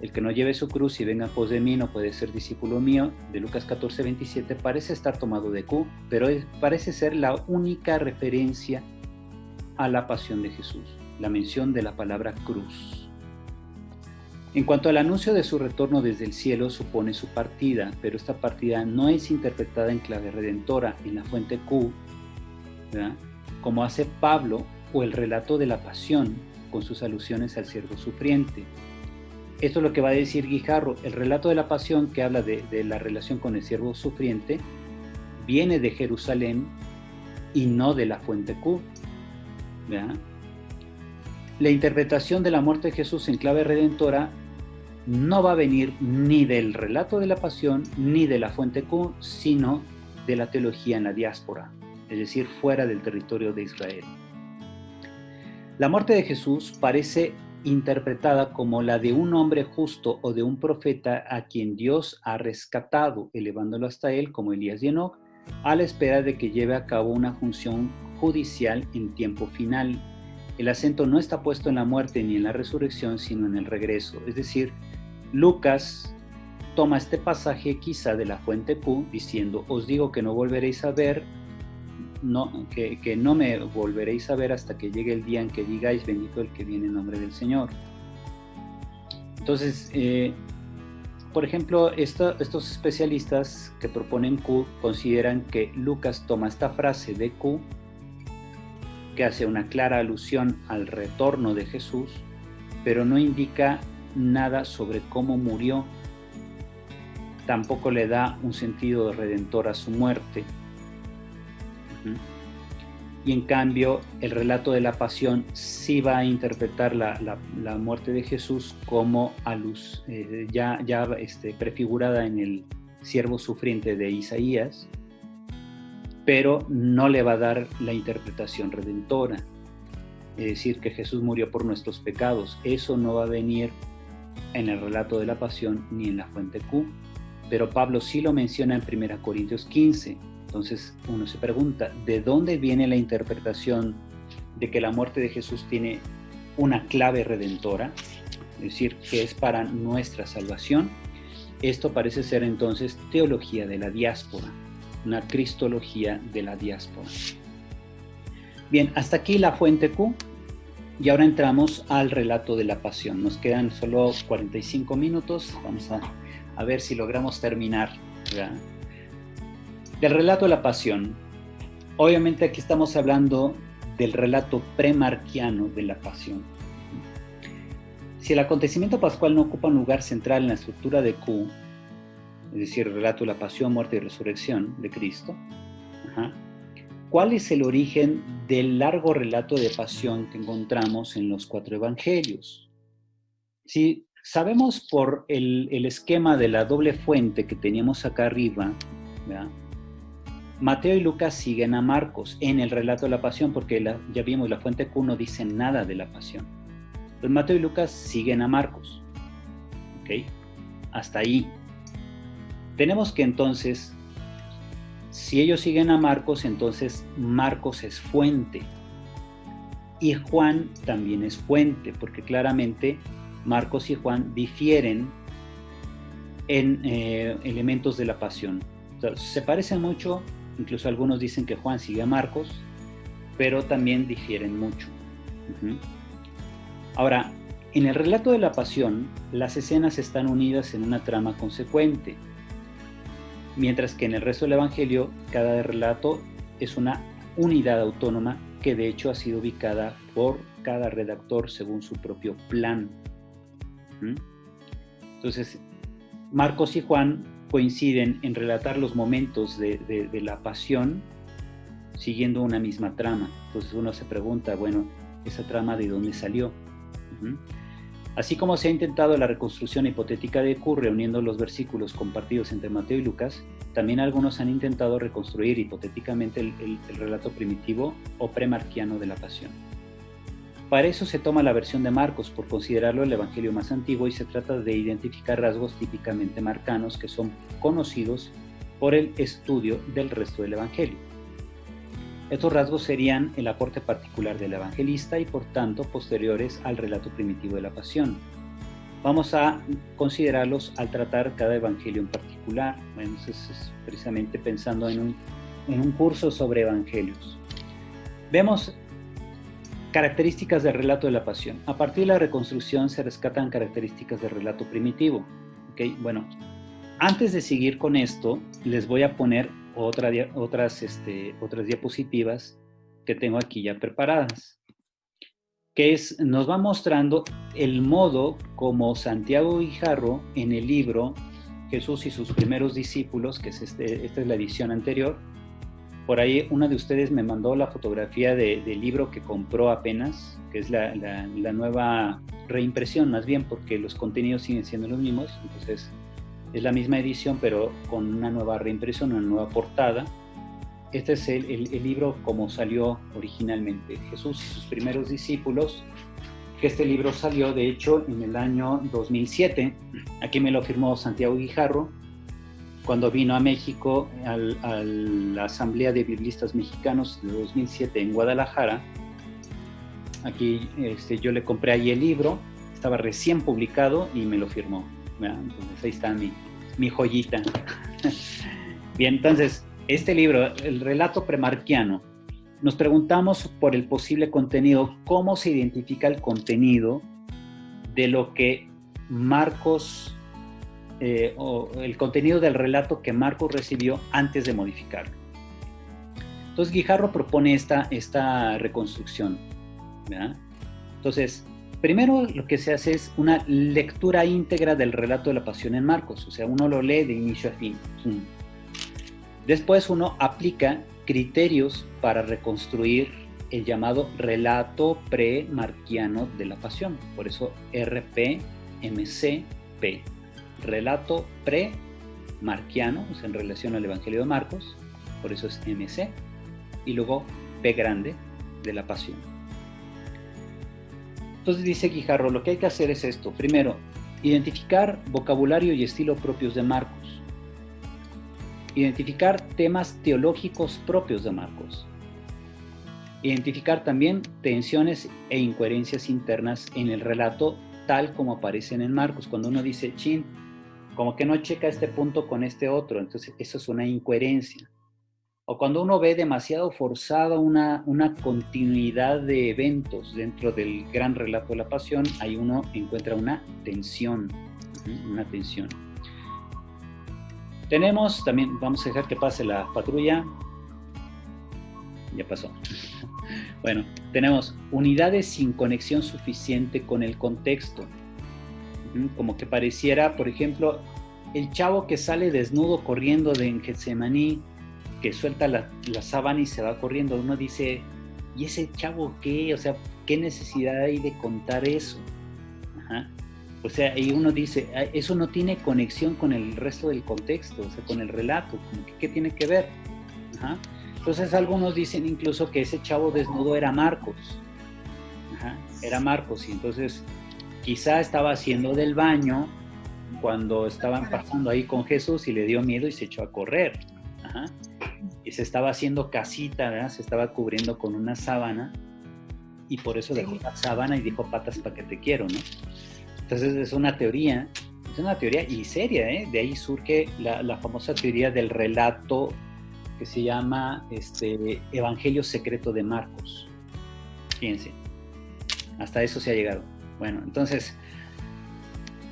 El que no lleve su cruz y venga en pos de mí no puede ser discípulo mío, de Lucas 14, 27, parece estar tomado de Q, pero parece ser la única referencia a la pasión de Jesús, la mención de la palabra cruz. En cuanto al anuncio de su retorno desde el cielo, supone su partida, pero esta partida no es interpretada en clave redentora en la fuente Q, ¿verdad?, como hace Pablo, o el relato de la pasión con sus alusiones al siervo sufriente. Esto es lo que va a decir Guijarro. El relato de la pasión, que habla de la relación con el siervo sufriente, viene de Jerusalén y no de la fuente Q, ¿verdad? La interpretación de la muerte de Jesús en clave redentora no va a venir ni del relato de la pasión ni de la fuente Q, sino de la teología en la diáspora, es decir, fuera del territorio de Israel. La muerte de Jesús parece interpretada como la de un hombre justo o de un profeta a quien Dios ha rescatado, elevándolo hasta él, como Elías y Enoc, a la espera de que lleve a cabo una función judicial en tiempo final. El acento no está puesto en la muerte ni en la resurrección, sino en el regreso. Es decir, Lucas toma este pasaje quizá de la fuente Q, diciendo: os digo que no volveréis a ver, que no me volveréis a ver hasta que llegue el día en que digáis: bendito el que viene en nombre del Señor. Entonces, por ejemplo, estos especialistas que proponen Q consideran que Lucas toma esta frase de Q, que hace una clara alusión al retorno de Jesús, pero no indica nada sobre cómo murió. Tampoco le da un sentido redentor a su muerte. Y en cambio, el relato de la pasión sí va a interpretar la muerte de Jesús como a luz, ya prefigurada en el siervo sufriente de Isaías, pero no le va a dar la interpretación redentora, es decir, que Jesús murió por nuestros pecados. Eso no va a venir en el relato de la pasión ni en la fuente Q, pero Pablo sí lo menciona en 1 Corintios 15. Entonces uno se pregunta, ¿de dónde viene la interpretación de que la muerte de Jesús tiene una clave redentora? Es decir, que es para nuestra salvación. Esto parece ser entonces teología de la diáspora, una cristología de la diáspora. Bien, hasta aquí la fuente Q, y ahora entramos al relato de la pasión. Nos quedan solo 45 minutos, vamos a ver si logramos terminar, ¿verdad? Del relato de la pasión. Obviamente aquí estamos hablando del relato premarquiano de la pasión. Si el acontecimiento pascual no ocupa un lugar central en la estructura de Q, es decir, el relato de la pasión, muerte y resurrección de Cristo, ¿cuál es el origen del largo relato de pasión que encontramos en los 4 evangelios? Si sabemos por el esquema de la doble fuente que teníamos acá arriba, ¿verdad? Mateo y Lucas siguen a Marcos en el relato de la pasión, porque ya vimos, la fuente Q no dice nada de la pasión. Entonces Mateo y Lucas siguen a Marcos. ¿Ok? Hasta ahí. Tenemos que entonces, si ellos siguen a Marcos, entonces Marcos es fuente. Y Juan también es fuente, porque claramente Marcos y Juan difieren en elementos de la pasión. O sea, se parecen mucho. Incluso algunos dicen que Juan sigue a Marcos, pero también difieren mucho. Ahora, en el relato de la pasión, las escenas están unidas en una trama consecuente, mientras que en el resto del Evangelio, cada relato es una unidad autónoma que de hecho ha sido ubicada por cada redactor según su propio plan. Entonces, Marcos y Juan coinciden en relatar los momentos de la pasión siguiendo una misma trama. Entonces uno se pregunta, bueno, ¿esa trama de dónde salió? Así como se ha intentado la reconstrucción hipotética de Q reuniendo los versículos compartidos entre Mateo y Lucas, también algunos han intentado reconstruir hipotéticamente el relato primitivo o premarquiano de la pasión. Para eso se toma la versión de Marcos por considerarlo el evangelio más antiguo, y se trata de identificar rasgos típicamente marcanos que son conocidos por el estudio del resto del evangelio. Estos rasgos serían el aporte particular del evangelista y por tanto posteriores al relato primitivo de la pasión. Vamos a considerarlos al tratar cada evangelio en particular. Bueno, es precisamente pensando en un curso sobre evangelios. Vemos características del relato de la pasión. A partir de la reconstrucción se rescatan características del relato primitivo. ¿Okay? Bueno, antes de seguir con esto, les voy a poner otras diapositivas que tengo aquí ya preparadas, que nos va mostrando el modo como Santiago Guijarro en el libro Jesús y sus primeros discípulos, que es esta es la edición anterior. Por ahí una de ustedes me mandó la fotografía del libro que compró apenas, que es la nueva reimpresión, más bien, porque los contenidos siguen siendo los mismos. Entonces es la misma edición, pero con una nueva reimpresión, una nueva portada. Este es el libro como salió originalmente, Jesús y sus primeros discípulos, que este libro salió, de hecho, en el año 2007. Aquí me lo firmó Santiago Guijarro, cuando vino a México a la Asamblea de Biblistas Mexicanos de 2007 en Guadalajara. Aquí yo le compré ahí el libro, estaba recién publicado y me lo firmó. Entonces ahí está mi joyita. Bien, entonces, este libro, el relato premarquiano, nos preguntamos por el posible contenido, cómo se identifica el contenido de lo que Marcos, o el contenido del relato que Marcos recibió antes de modificarlo. Entonces Guijarro propone esta reconstrucción, ¿verdad? Entonces, primero lo que se hace es una lectura íntegra del relato de la pasión en Marcos, o sea, uno lo lee de inicio a fin. Después uno aplica criterios para reconstruir el llamado relato premarquiano de la pasión, por eso RPMCP, relato premarquiano, o sea, en relación al Evangelio de Marcos, por eso es MC, y luego P grande de la pasión. Entonces dice Guijarro, lo que hay que hacer es esto. Primero, identificar vocabulario y estilo propios de Marcos. Identificar temas teológicos propios de Marcos. Identificar también tensiones e incoherencias internas en el relato tal como aparecen en Marcos. Cuando uno dice, chin, como que no checa este punto con este otro, entonces eso es una incoherencia. O cuando uno ve demasiado forzada una continuidad de eventos dentro del gran relato de la pasión, ahí uno encuentra una tensión, una tensión. Tenemos también, vamos a dejar que pase la patrulla. Ya pasó. Bueno, tenemos unidades sin conexión suficiente con el contexto. Como que pareciera, por ejemplo, el chavo que sale desnudo corriendo en Getsemaní, que suelta la sábana y se va corriendo. Uno dice, ¿y ese chavo qué? O sea, ¿qué necesidad hay de contar eso? Ajá. O sea, y uno dice, eso no tiene conexión con el resto del contexto, o sea, con el relato, como que, ¿qué tiene que ver? Ajá. Entonces algunos dicen incluso que ese chavo desnudo era Marcos. Ajá. Era Marcos, y entonces quizá estaba haciendo del baño cuando estaban pasando ahí con Jesús y le dio miedo y se echó a correr. Ajá. Y se estaba haciendo casita, ¿verdad? Se estaba cubriendo con una sábana y por eso dejó la sábana y dijo patas pa' que te quiero, ¿no? Entonces es una teoría y seria, ¿eh? De ahí surge la famosa teoría del relato que se llama Evangelio secreto de Marcos. Fíjense, hasta eso se ha llegado. Bueno, entonces,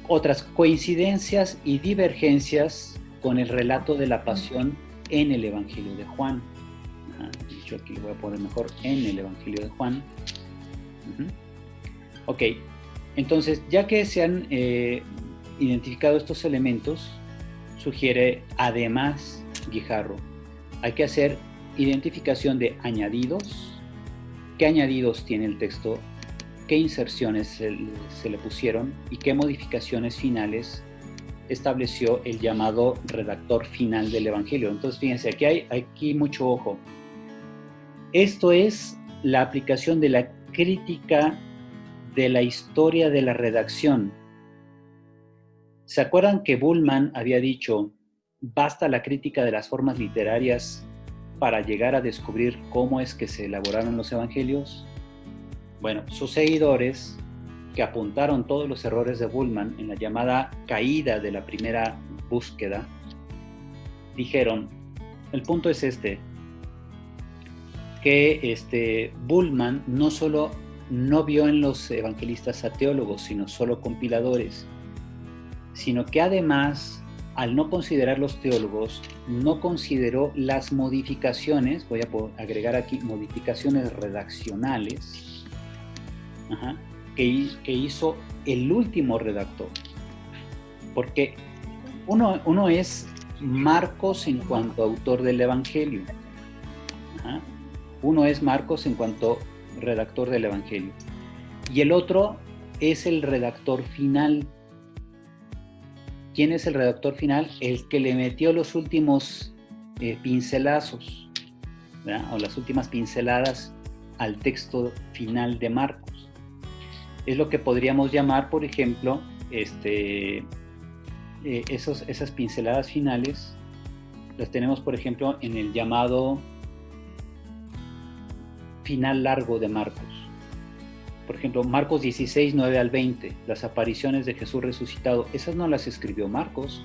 otras coincidencias y divergencias con el relato de la pasión en el Evangelio de Juan. Dicho aquí lo voy a poner mejor, en el Evangelio de Juan. Ok, entonces ya que se han identificado estos elementos, sugiere además Guijarro, hay que hacer identificación de añadidos, qué añadidos tiene el texto, qué inserciones se le pusieron y qué modificaciones finales estableció el llamado redactor final del Evangelio. Entonces, fíjense, aquí hay mucho ojo. Esto es la aplicación de la crítica de la historia de la redacción. ¿Se acuerdan que Bullmann había dicho, basta la crítica de las formas literarias para llegar a descubrir cómo es que se elaboraron los evangelios? Bueno, sus seguidores, que apuntaron todos los errores de Bullmann en la llamada caída de la primera búsqueda, dijeron, el punto es que Bullmann no solo no vio en los evangelistas a teólogos, sino solo compiladores, sino que además, al no considerar los teólogos, no consideró las modificaciones, voy a agregar aquí modificaciones redaccionales, que hizo el último redactor. Porque uno es Marcos en cuanto autor del Evangelio. Uno es Marcos en cuanto redactor del Evangelio. Y el otro es el redactor final. ¿Quién es el redactor final? El que le metió los últimos pincelazos, ¿verdad? O las últimas pinceladas al texto final de Marcos. es lo que podríamos llamar, por ejemplo, esas pinceladas finales, las tenemos, por ejemplo, en el llamado final largo de Marcos. Por ejemplo, Marcos 16, 9 al 20, las apariciones de Jesús resucitado, esas no las escribió Marcos.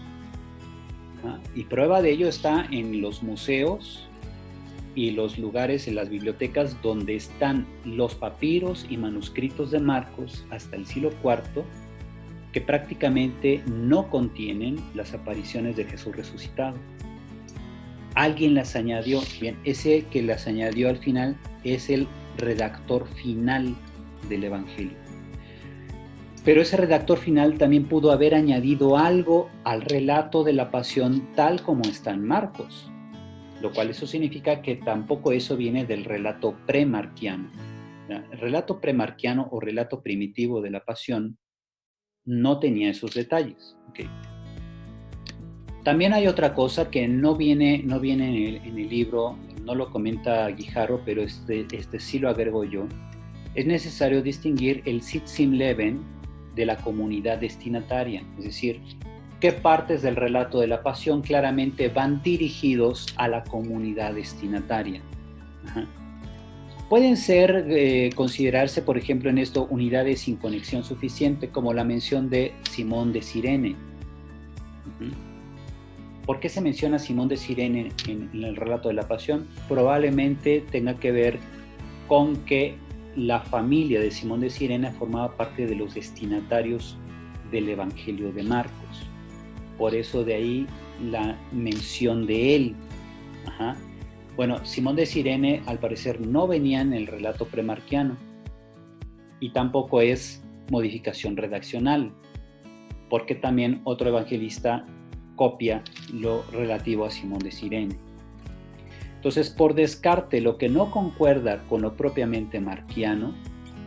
Y prueba de ello está en los museos y los lugares, en las bibliotecas donde están los papiros y manuscritos de Marcos hasta el siglo IV, que prácticamente no contienen las apariciones de Jesús resucitado. Alguien las añadió. Bien, ese que las añadió al final es el redactor final del Evangelio. Pero ese redactor final también pudo haber añadido algo al relato de la pasión tal como está en Marcos, lo cual eso significa que tampoco eso viene del relato premarquiano. El relato premarquiano o relato primitivo de la pasión no tenía esos detalles. Okay. También hay otra cosa que no viene en el libro, no lo comenta Guijarro, pero este sí lo agrego yo. Es necesario distinguir el Sitzim Leben de la comunidad destinataria, es decir, qué partes del relato de la pasión claramente van dirigidos a la comunidad destinataria. Ajá. Pueden considerarse, por ejemplo, en esto, unidades sin conexión suficiente, como la mención de Simón de Cirene. ¿Por qué se menciona a Simón de Cirene en el relato de la pasión? Probablemente tenga que ver con que la familia de Simón de Cirene formaba parte de los destinatarios del Evangelio de Marcos. Por eso de ahí la mención de él. Ajá. Bueno, Simón de Cirene al parecer no venía en el relato premarquiano y tampoco es modificación redaccional, porque también otro evangelista copia lo relativo a Simón de Cirene. Entonces, por descarte, lo que no concuerda con lo propiamente marquiano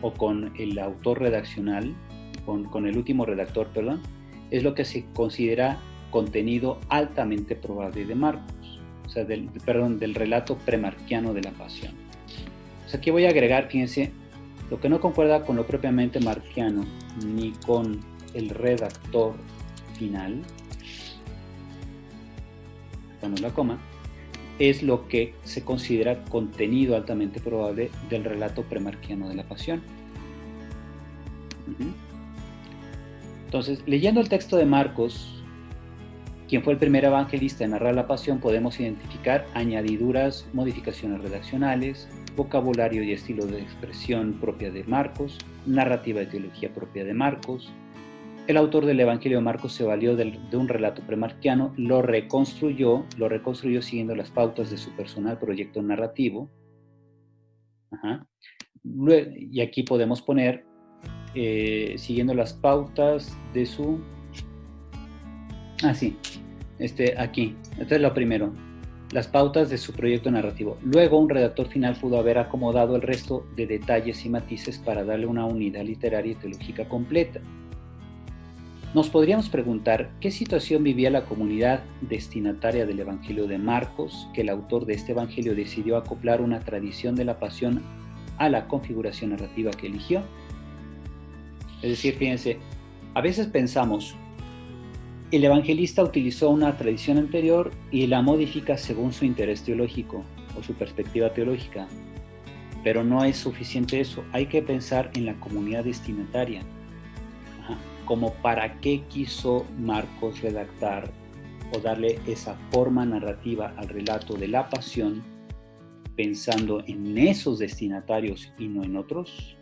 o con el autor redaccional, con el último redactor, perdón, es lo que se considera contenido altamente probable de Marcos, o sea, del relato premarquiano de la pasión. Pues aquí voy a agregar, fíjense, lo que no concuerda con lo propiamente marquiano ni con el redactor final, damos la coma, es lo que se considera contenido altamente probable del relato premarquiano de la pasión. Entonces, leyendo el texto de Marcos, quien fue el primer evangelista en narrar la pasión, podemos identificar añadiduras, modificaciones redaccionales, vocabulario y estilo de expresión propia de Marcos, narrativa y teología propia de Marcos. El autor del Evangelio de Marcos se valió de un relato premarquiano, lo reconstruyó siguiendo las pautas de su personal proyecto narrativo. Ajá. Y aquí podemos poner, siguiendo las pautas de su... aquí, esto es lo primero, las pautas de su proyecto narrativo. Luego, un redactor final pudo haber acomodado el resto de detalles y matices para darle una unidad literaria y teológica completa. Nos podríamos preguntar qué situación vivía la comunidad destinataria del Evangelio de Marcos, que el autor de este Evangelio decidió acoplar una tradición de la pasión a la configuración narrativa que eligió. Es decir, fíjense, a veces pensamos, el evangelista utilizó una tradición anterior y la modifica según su interés teológico o su perspectiva teológica, pero no es suficiente eso, hay que pensar en la comunidad destinataria. Como para qué quiso Marcos redactar o darle esa forma narrativa al relato de la pasión, pensando en esos destinatarios y no en otros.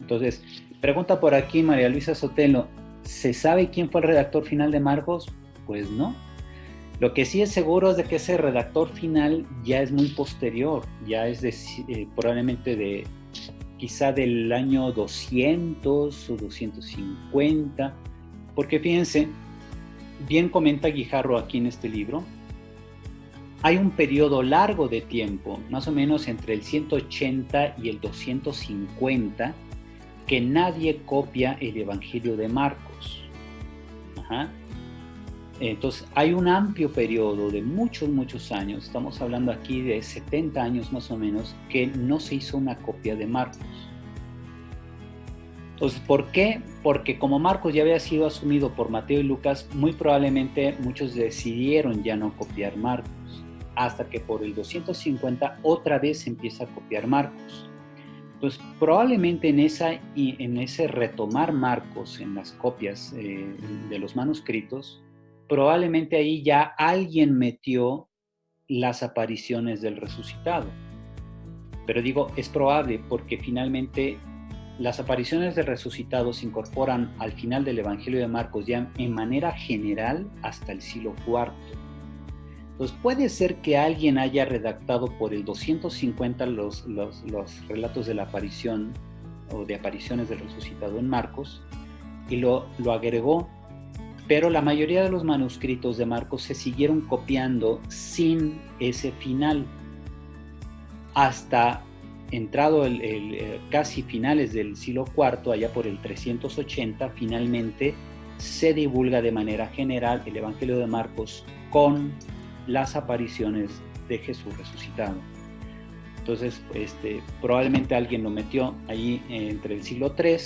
Entonces, pregunta por aquí María Luisa Sotelo, ¿se sabe quién fue el redactor final de Marcos? Pues no. Lo que sí es seguro es de que ese redactor final ya es muy posterior, ya es probablemente quizá del año 200 o 250, porque fíjense, bien comenta Guijarro aquí en este libro, hay un periodo largo de tiempo, más o menos entre el 180 y el 250, que nadie copia el Evangelio de Marcos. Entonces, hay un amplio periodo de muchos años, estamos hablando aquí de 70 años más o menos, que no se hizo una copia de Marcos. Entonces, ¿por qué? Porque como Marcos ya había sido asumido por Mateo y Lucas, muy probablemente muchos decidieron ya no copiar Marcos, hasta que por el 250 otra vez se empieza a copiar Marcos. Entonces, probablemente en ese retomar Marcos en las copias de los manuscritos, probablemente ahí ya alguien metió las apariciones del resucitado. Pero digo, es probable porque finalmente las apariciones del resucitado se incorporan al final del Evangelio de Marcos ya en manera general hasta el siglo IV. Entonces puede ser que alguien haya redactado por el 250 los relatos de la aparición o de apariciones del resucitado en Marcos y lo agregó, pero la mayoría de los manuscritos de Marcos se siguieron copiando sin ese final hasta entrado casi finales del siglo IV, allá por el 380, finalmente se divulga de manera general el Evangelio de Marcos con las apariciones de Jesús resucitado. Entonces, probablemente alguien lo metió ahí entre el siglo III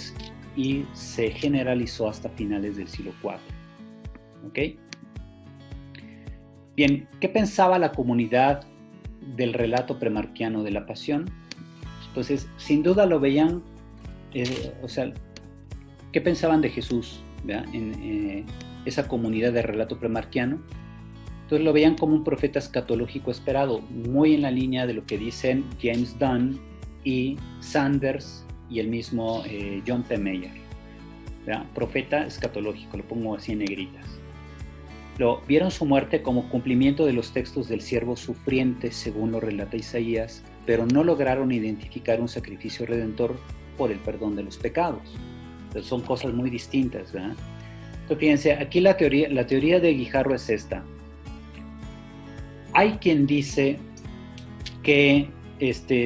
y se generalizó hasta finales del siglo IV. ¿Ok? Bien, ¿qué pensaba la comunidad del relato premarquiano de la Pasión? Entonces, sin duda lo veían, ¿qué pensaban de Jesús, en esa comunidad de relato premarquiano? Entonces lo veían como un profeta escatológico esperado, muy en la línea de lo que dicen James Dunn y Sanders y el mismo John P. Meyer. Profeta escatológico, lo pongo así en negritas. Vieron su muerte como cumplimiento de los textos del siervo sufriente, según lo relata Isaías, pero no lograron identificar un sacrificio redentor por el perdón de los pecados. Entonces son cosas muy distintas, ¿verdad? Entonces fíjense, aquí la teoría de Guijarro es esta. Hay quien dice que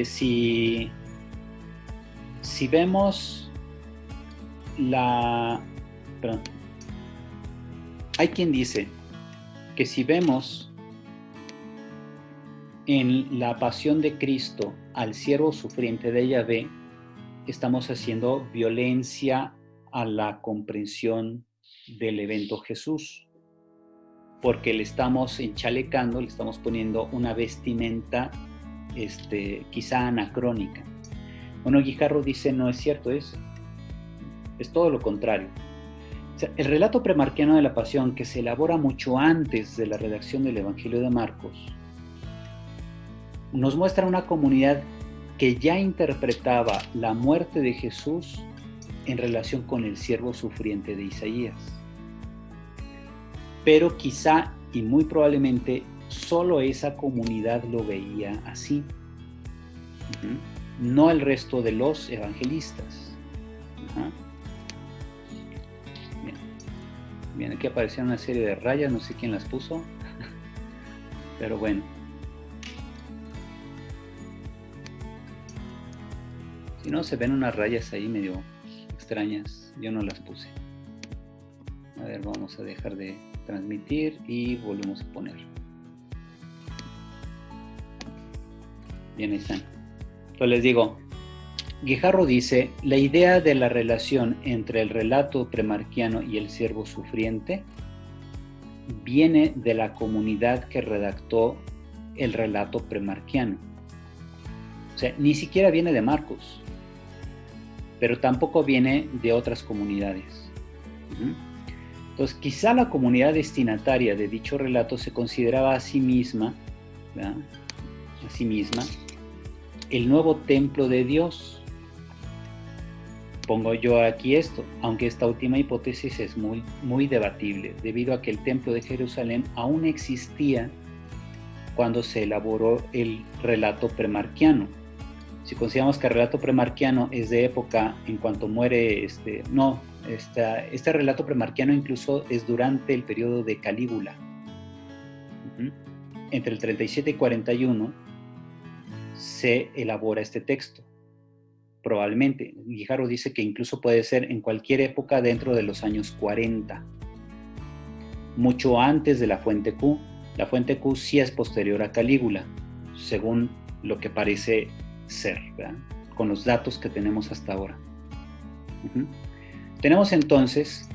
si vemos hay quien dice que si vemos en la pasión de Cristo al siervo sufriente de Yahvé, estamos haciendo violencia a la comprensión del evento Jesús, porque le estamos enchalecando, le estamos poniendo una vestimenta quizá anacrónica. Bueno, Guijarro dice, no es cierto eso, es todo lo contrario. O sea, el relato premarquiano de la Pasión, que se elabora mucho antes de la redacción del Evangelio de Marcos, nos muestra una comunidad que ya interpretaba la muerte de Jesús en relación con el siervo sufriente de Isaías. Pero quizá y muy probablemente solo esa comunidad lo veía así, no el resto de los evangelistas. Bien, aquí aparecieron una serie de rayas, no sé quién las puso, pero bueno. Si no, se ven unas rayas ahí medio extrañas, yo no las puse. A ver, vamos a dejar de transmitir y volvemos a poner. Bien, ahí están. Entonces les digo, Guijarro dice, la idea de la relación entre el relato premarquiano y el siervo sufriente viene de la comunidad que redactó el relato premarquiano. O sea, ni siquiera viene de Marcos, pero tampoco viene de otras comunidades. Entonces, quizá la comunidad destinataria de dicho relato se consideraba a sí misma, el nuevo templo de Dios. Pongo yo aquí esto, aunque esta última hipótesis es muy, muy debatible, debido a que el templo de Jerusalén aún existía cuando se elaboró el relato premarquiano. Si consideramos que el relato premarquiano es de época en cuanto muere, este relato premarquiano incluso es durante el periodo de Calígula. Entre el 37 y 41 se elabora este texto. Probablemente, Guijarro dice que incluso puede ser en cualquier época dentro de los años 40, mucho antes de la Fuente Q. La Fuente Q sí es posterior a Calígula, según lo que parece ser, ¿verdad? Con los datos que tenemos hasta ahora. Uh-huh. Tenemos entonces,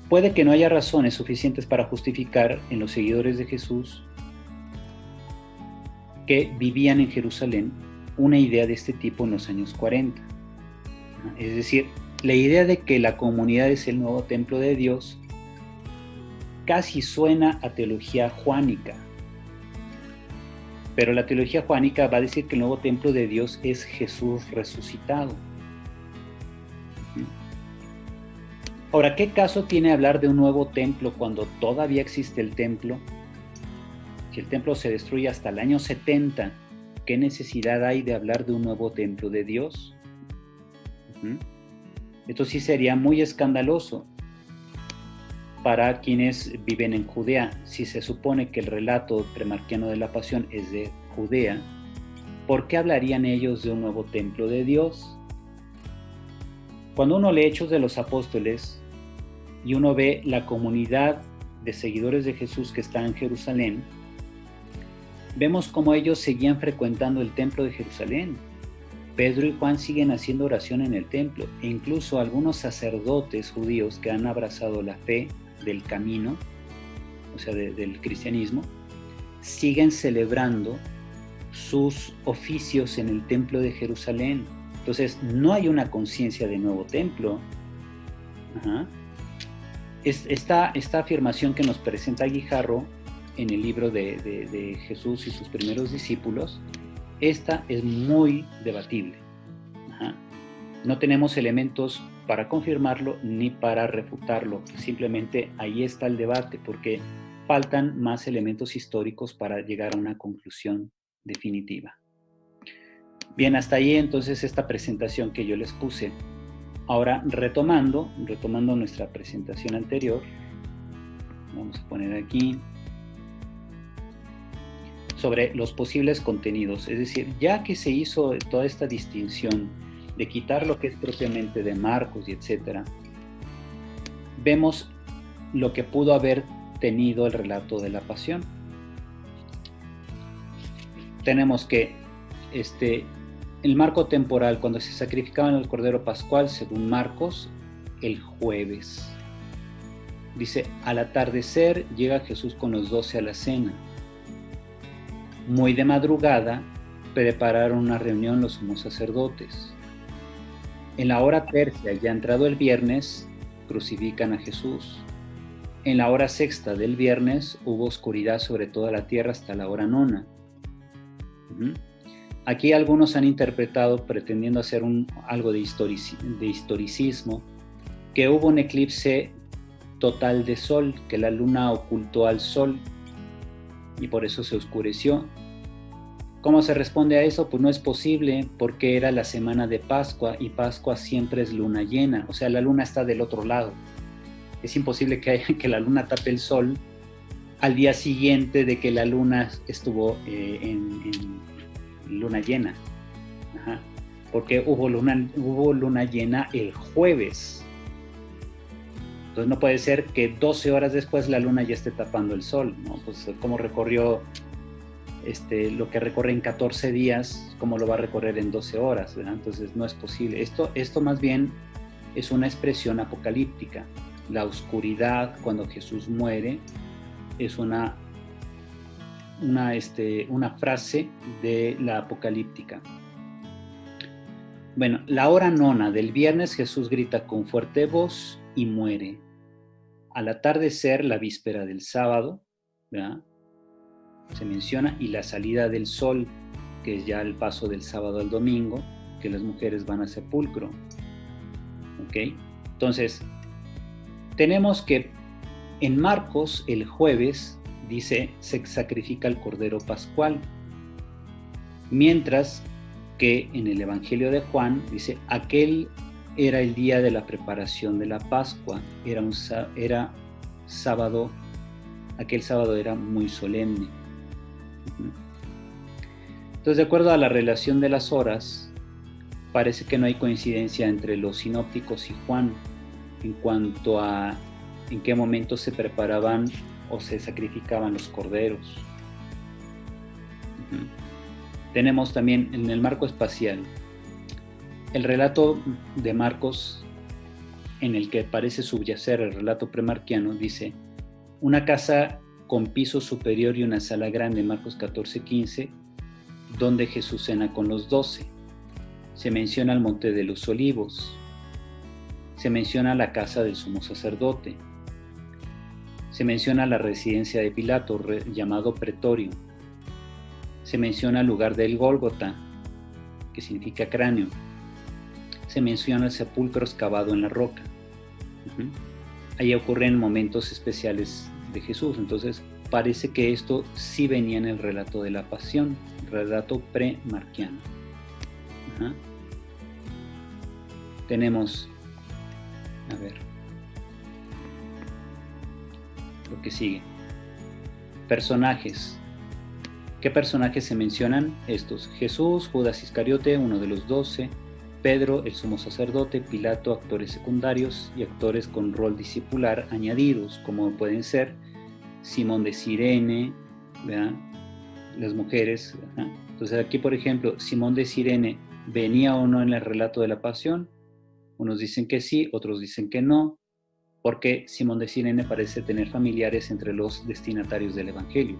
puede que no haya razones suficientes para justificar en los seguidores de Jesús que vivían en Jerusalén una idea de este tipo en los años 40. Es decir, la idea de que la comunidad es el nuevo templo de Dios casi suena a teología juánica. Pero la teología juánica va a decir que el nuevo templo de Dios es Jesús resucitado. Ahora, ¿qué caso tiene hablar de un nuevo templo cuando todavía existe el templo? Si el templo se destruye hasta el año 70, ¿qué necesidad hay de hablar de un nuevo templo de Dios? Esto sí sería muy escandaloso para quienes viven en Judea. Si se supone que el relato premarquiano de la pasión es de Judea, ¿por qué hablarían ellos de un nuevo templo de Dios? Cuando uno lee Hechos de los Apóstoles y uno ve la comunidad de seguidores de Jesús que está en Jerusalén, vemos cómo ellos seguían frecuentando el templo de Jerusalén. Pedro y Juan siguen haciendo oración en el templo, e incluso algunos sacerdotes judíos que han abrazado la fe del camino, o sea, del cristianismo, siguen celebrando sus oficios en el templo de Jerusalén. Entonces, no hay una conciencia de nuevo templo. Esta afirmación que nos presenta Guijarro en el libro de Jesús y sus primeros discípulos, esta es muy debatible. No tenemos elementos para confirmarlo ni para refutarlo. Simplemente ahí está el debate, porque faltan más elementos históricos para llegar a una conclusión definitiva. Bien, hasta ahí entonces esta presentación que yo les puse. Ahora, retomando nuestra presentación anterior, vamos a poner aquí sobre los posibles contenidos. Es decir, ya que se hizo toda esta distinción de quitar lo que es propiamente de Marcos y etcétera, vemos lo que pudo haber tenido el relato de la pasión. Tenemos que el marco temporal, cuando se sacrificaban el Cordero Pascual, según Marcos, el jueves. Dice, al atardecer llega Jesús con los 12 a la cena. Muy de madrugada prepararon una reunión los sumos sacerdotes. En la hora tercia, ya entrado el viernes, crucifican a Jesús. En la hora sexta del viernes hubo oscuridad sobre toda la tierra hasta la hora nona. Aquí algunos han interpretado, pretendiendo hacer algo de historicismo, que hubo un eclipse total de sol, que la luna ocultó al sol y por eso se oscureció. ¿Cómo se responde a eso? Pues no es posible, porque era la semana de Pascua y Pascua siempre es luna llena, o sea, la luna está del otro lado. Es imposible que la luna tape el sol al día siguiente de que la luna estuvo en luna llena. Porque hubo luna llena el jueves. Entonces no puede ser que 12 horas después la luna ya esté tapando el sol, ¿no? Pues cómo recorrió lo que recorre en 14 días, cómo lo va a recorrer en 12 horas, ¿verdad? Entonces no es posible. Esto más bien es una expresión apocalíptica. La oscuridad cuando Jesús muere es una frase de la apocalíptica. Bueno, la hora nona del viernes Jesús grita con fuerte voz y muere. Al atardecer, la víspera del sábado, ¿verdad?, se menciona, y la salida del sol, que es ya el paso del sábado al domingo, que las mujeres van al sepulcro. ¿Ok? Entonces, tenemos que en Marcos el jueves dice se sacrifica el Cordero Pascual, mientras que en el Evangelio de Juan dice aquel era el día de la preparación de la Pascua, era sábado, aquel sábado era muy solemne. Entonces, de acuerdo a la relación de las horas, parece que no hay coincidencia entre los sinópticos y Juan en cuanto a en qué momento se preparaban o se sacrificaban los corderos. Tenemos también en el marco espacial El relato de Marcos, en el que parece subyacer el relato premarquiano, dice: una casa con piso superior y una sala grande, Marcos 14:15, donde Jesús cena con los 12. Se menciona el monte de los olivos, se menciona la casa del sumo sacerdote, se menciona la residencia de Pilato, llamado pretorio, se menciona el lugar del Gólgota, que significa cráneo, se menciona el sepulcro excavado en la roca. Ahí ocurren momentos especiales de Jesús. Entonces parece que esto sí venía en el relato de la pasión, relato premarquiano. Tenemos, a ver, lo que sigue. Personajes. ¿Qué personajes se mencionan? Estos: Jesús, Judas Iscariote, uno de los 12, Pedro, el sumo sacerdote, Pilato, actores secundarios y actores con rol discipular añadidos, como pueden ser Simón de Cirene, ¿verdad? Las mujeres. Entonces aquí, por ejemplo, Simón de Cirene, ¿venía o no en el relato de la pasión? Unos dicen que sí, otros dicen que no, porque Simón de Cirene parece tener familiares entre los destinatarios del Evangelio.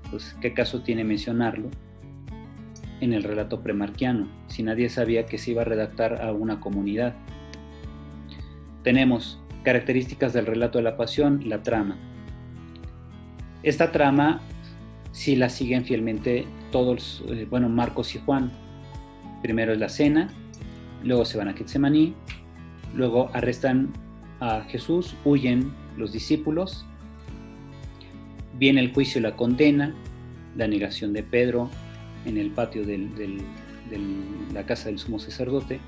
Entonces, ¿qué caso tiene mencionarlo en el relato premarquiano, si nadie sabía que se iba a redactar a una comunidad? Tenemos características del relato de la pasión, la trama. Esta trama sí la siguen fielmente todos, Marcos y Juan. Primero es la cena, luego se van a Getsemaní, luego arrestan a Jesús, huyen los discípulos, viene el juicio y la condena, la negación de Pedro en el patio de la casa del sumo sacerdote,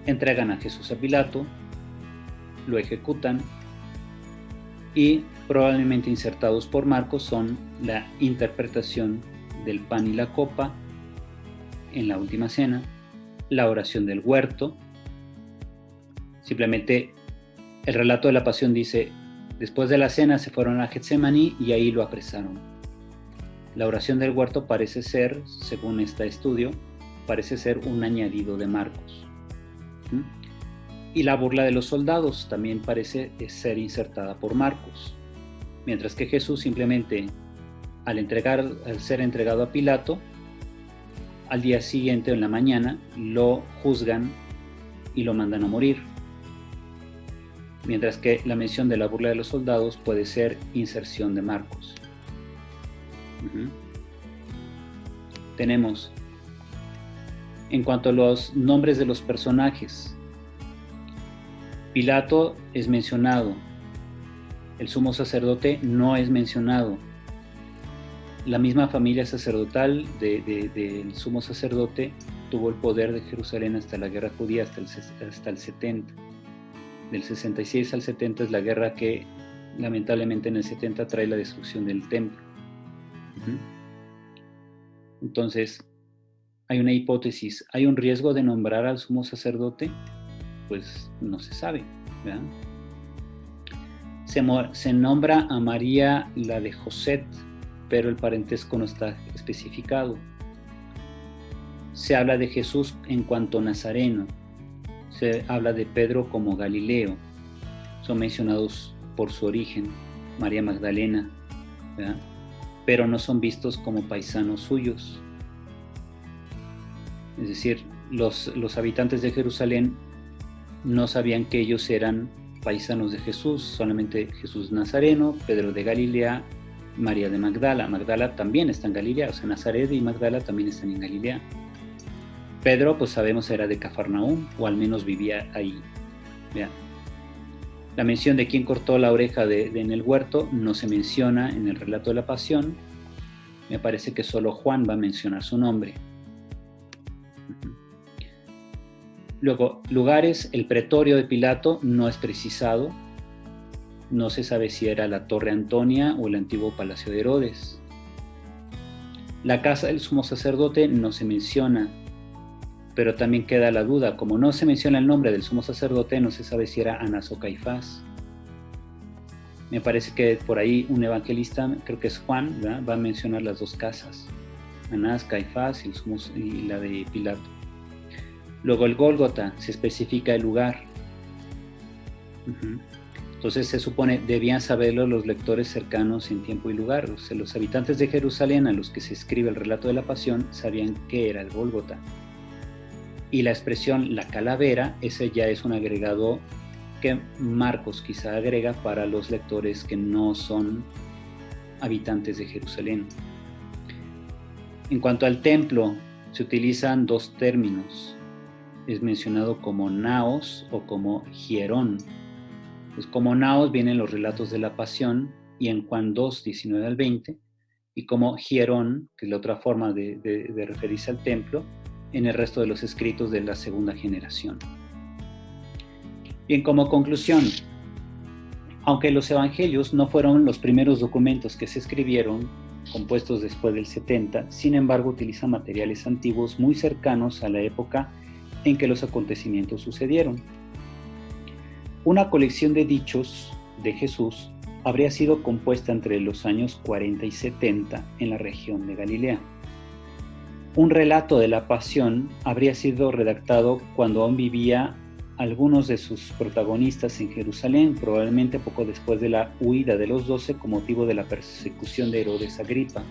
entregan a Jesús a Pilato, lo ejecutan, y probablemente insertados por Marcos son la interpretación del pan y la copa en la última cena, la oración del huerto. Simplemente el relato de la pasión dice: después de la cena se fueron a Getsemaní y ahí lo apresaron. La oración del huerto parece ser, según este estudio, parece ser un añadido de Marcos. Y la burla de los soldados también parece ser insertada por Marcos. Mientras que Jesús simplemente, al ser entregado a Pilato, al día siguiente, en la mañana, lo juzgan y lo mandan a morir. Mientras que la mención de la burla de los soldados puede ser inserción de Marcos. Tenemos, en cuanto a los nombres de los personajes, Pilato es mencionado, el sumo sacerdote no es mencionado. La misma familia sacerdotal del sumo sacerdote tuvo el poder de Jerusalén hasta la guerra judía, hasta el 70. Del 66 al 70 es la guerra que lamentablemente en el 70 trae la destrucción del templo. Entonces, hay una hipótesis: ¿hay un riesgo de nombrar al sumo sacerdote? Pues no se sabe, ¿verdad? Se nombra a María, la de José, pero el parentesco no está especificado. Se habla de Jesús en cuanto nazareno. Se habla de Pedro como Galileo. Son mencionados por su origen, María Magdalena, ¿verdad? Pero no son vistos como paisanos suyos. Es decir, los habitantes de Jerusalén no sabían que ellos eran paisanos de Jesús, solamente Jesús Nazareno, Pedro de Galilea, María de Magdala. Magdala también está en Galilea, o sea, Nazaret y Magdala también están en Galilea. Pedro, pues sabemos, era de Cafarnaúm, o al menos vivía ahí. Vean. La mención de quién cortó la oreja en el huerto no se menciona en el relato de la pasión. Me parece que solo Juan va a mencionar su nombre. Luego, lugares: el pretorio de Pilato no es precisado. No se sabe si era la Torre Antonia o el antiguo Palacio de Herodes. La casa del sumo sacerdote no se menciona, pero también queda la duda. Como no se menciona el nombre del sumo sacerdote, no se sabe si era Anás o Caifás. Me parece que por ahí un evangelista, creo que es Juan, ¿verdad?, va a mencionar las dos casas: Anás, Caifás y la de Pilato. Luego el Gólgota, se especifica el lugar. Entonces se supone, debían saberlo los lectores cercanos en tiempo y lugar. O sea, los habitantes de Jerusalén a los que se escribe el relato de la pasión sabían qué era el Gólgota. Y la expresión la calavera, ese ya es un agregado que Marcos quizá agrega para los lectores que no son habitantes de Jerusalén. En cuanto al templo, se utilizan dos términos. Es mencionado como naos o como hierón. Pues como naos vienen los relatos de la pasión y en Juan 2, 19 al 20, y como hierón, que es la otra forma de referirse al templo, en el resto de los escritos de la segunda generación. Bien, como conclusión, aunque los evangelios no fueron los primeros documentos que se escribieron, compuestos después del 70, sin embargo utilizan materiales antiguos muy cercanos a la época en que los acontecimientos sucedieron. Una colección de dichos de Jesús habría sido compuesta entre los años 40 y 70 en la región de Galilea. Un relato de la pasión habría sido redactado cuando aún vivía algunos de sus protagonistas en Jerusalén, probablemente poco después de la huida de los 12 con motivo de la persecución de Herodes Agripa.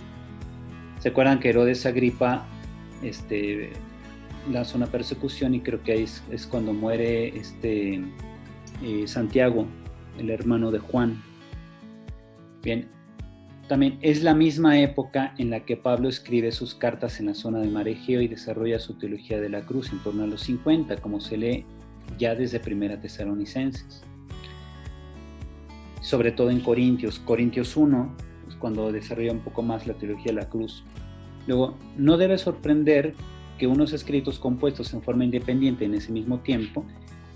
¿Se acuerdan que Herodes Agripa lanza una persecución y creo que ahí es cuando muere Santiago, el hermano de Juan? Bien, también es la misma época en la que Pablo escribe sus cartas en la zona de Mar Egeo y desarrolla su teología de la cruz en torno a los 50, como se lee ya desde Primera Tesalonicenses. Sobre todo en Corintios 1, es cuando desarrolla un poco más la teología de la cruz. Luego, no debe sorprender que unos escritos compuestos en forma independiente en ese mismo tiempo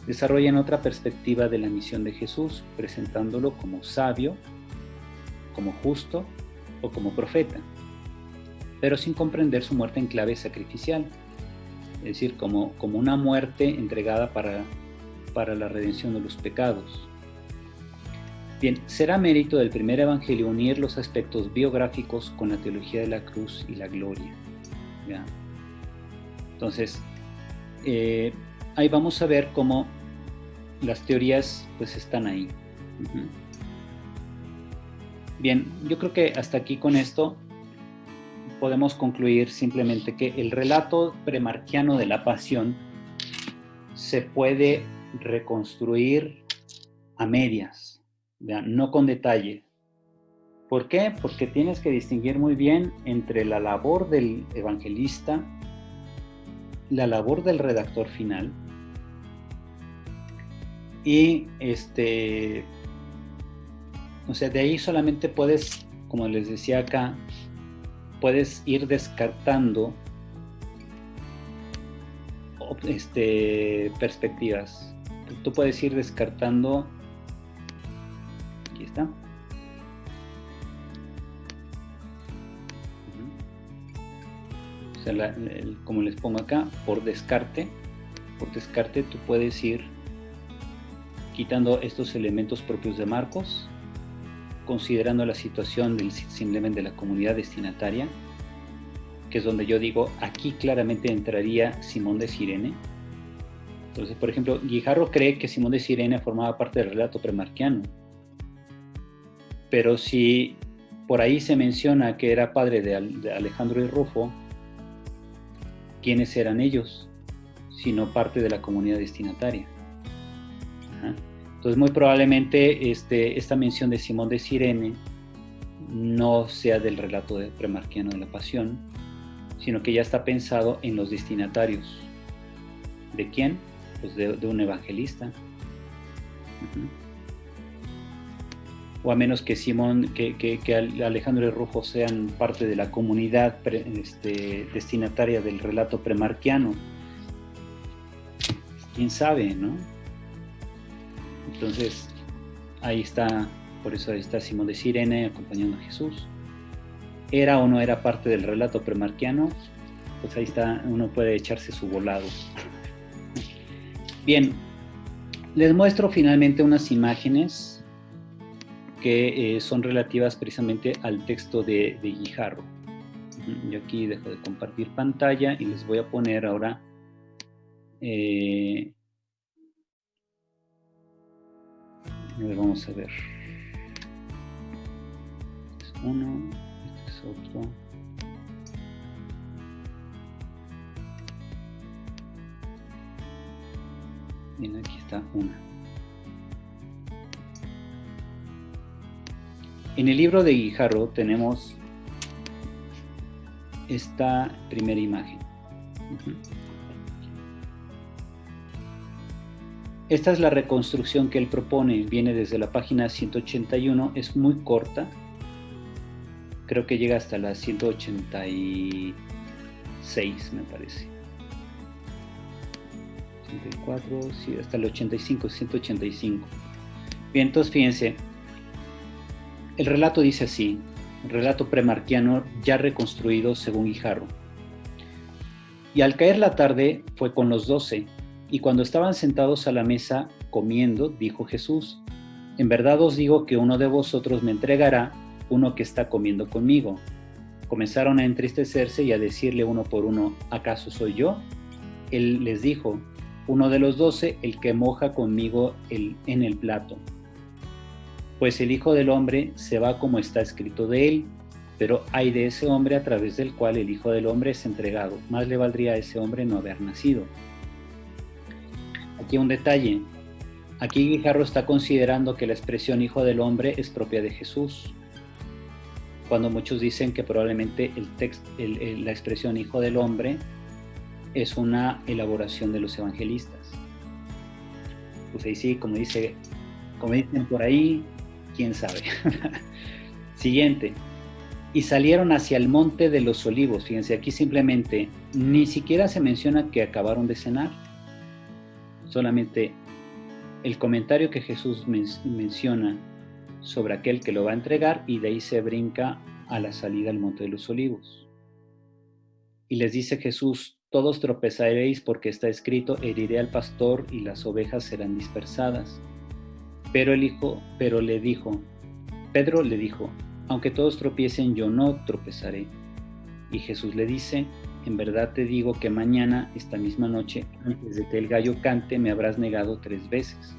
desarrollan otra perspectiva de la misión de Jesús, presentándolo como sabio, como justo o como profeta, pero sin comprender su muerte en clave sacrificial, es decir, como una muerte entregada para la redención de los pecados. Bien, será mérito del primer evangelio unir los aspectos biográficos con la teología de la cruz y la gloria. ¿Ya? Entonces, ahí vamos a ver cómo las teorías pues están ahí. Bien, yo creo que hasta aquí con esto podemos concluir simplemente que el relato premarquiano de la pasión se puede reconstruir a medias, ¿ya? No con detalle. ¿Por qué? Porque tienes que distinguir muy bien entre la labor del evangelista, la labor del redactor final y o sea, de ahí solamente puedes, como les decía acá, puedes ir descartando perspectivas. Tú puedes ir descartando, aquí está, o sea, como les pongo acá, por descarte tú puedes ir quitando estos elementos propios de Marcos, considerando la situación simplemente de la comunidad destinataria, que es donde yo digo, aquí claramente entraría Simón de Cirene. Entonces, por ejemplo, Guijarro cree que Simón de Cirene formaba parte del relato premarquiano, pero si por ahí se menciona que era padre de Alejandro y Rufo, ¿quiénes eran ellos? Sino parte de la comunidad destinataria. Ajá. Entonces, muy probablemente esta mención de Simón de Cirene no sea del relato premarquiano de la pasión, sino que ya está pensado en los destinatarios. ¿De quién? Pues de un evangelista. O a menos que que Alejandro y Rufo sean parte de la comunidad destinataria del relato premarquiano. ¿Quién sabe, no? Entonces, ahí está, por eso ahí está Simón de Cirene acompañando a Jesús. ¿Era o no era parte del relato premarquiano? Pues ahí está, uno puede echarse su volado. Bien, les muestro finalmente unas imágenes que son relativas precisamente al texto de Guijarro. Yo aquí dejo de compartir pantalla y les voy a poner ahora Vamos a ver. Este es uno, este es otro. Bien, aquí está una. En el libro de Guijarro tenemos esta primera imagen. Esta es la reconstrucción que él propone, viene desde la página 181, es muy corta, creo que llega hasta la 186, me parece. 84, sí, hasta el 85, 185. Bien, entonces fíjense, el relato dice así, el relato premarquiano ya reconstruido según Guijarro. Y al caer la tarde fue con los 12, y cuando estaban sentados a la mesa comiendo, dijo Jesús: en verdad os digo que uno de vosotros me entregará, uno que está comiendo conmigo. Comenzaron a entristecerse y a decirle uno por uno: ¿acaso soy yo? Él les dijo: uno de los 12, el que moja conmigo en el plato. Pues el Hijo del Hombre se va como está escrito de él, pero hay de ese hombre a través del cual el Hijo del Hombre es entregado. Más le valdría a ese hombre no haber nacido. Aquí un detalle. Aquí Guijarro está considerando que la expresión Hijo del Hombre es propia de Jesús, cuando muchos dicen que probablemente la expresión Hijo del Hombre es una elaboración de los evangelistas. Pues ahí sí, como dicen por ahí, quién sabe. Siguiente. Y salieron hacia el monte de los olivos. Fíjense, aquí simplemente ni siquiera se menciona que acabaron de cenar. Solamente el comentario que Jesús menciona sobre aquel que lo va a entregar, y de ahí se brinca a la salida al monte de los olivos. Y les dice Jesús: todos tropezaréis, porque está escrito: heriré al pastor y las ovejas serán dispersadas. Pedro le dijo: aunque todos tropiecen, yo no tropezaré. Y Jesús le dice: en verdad te digo que mañana, esta misma noche, antes de que el gallo cante, me habrás negado 3 veces.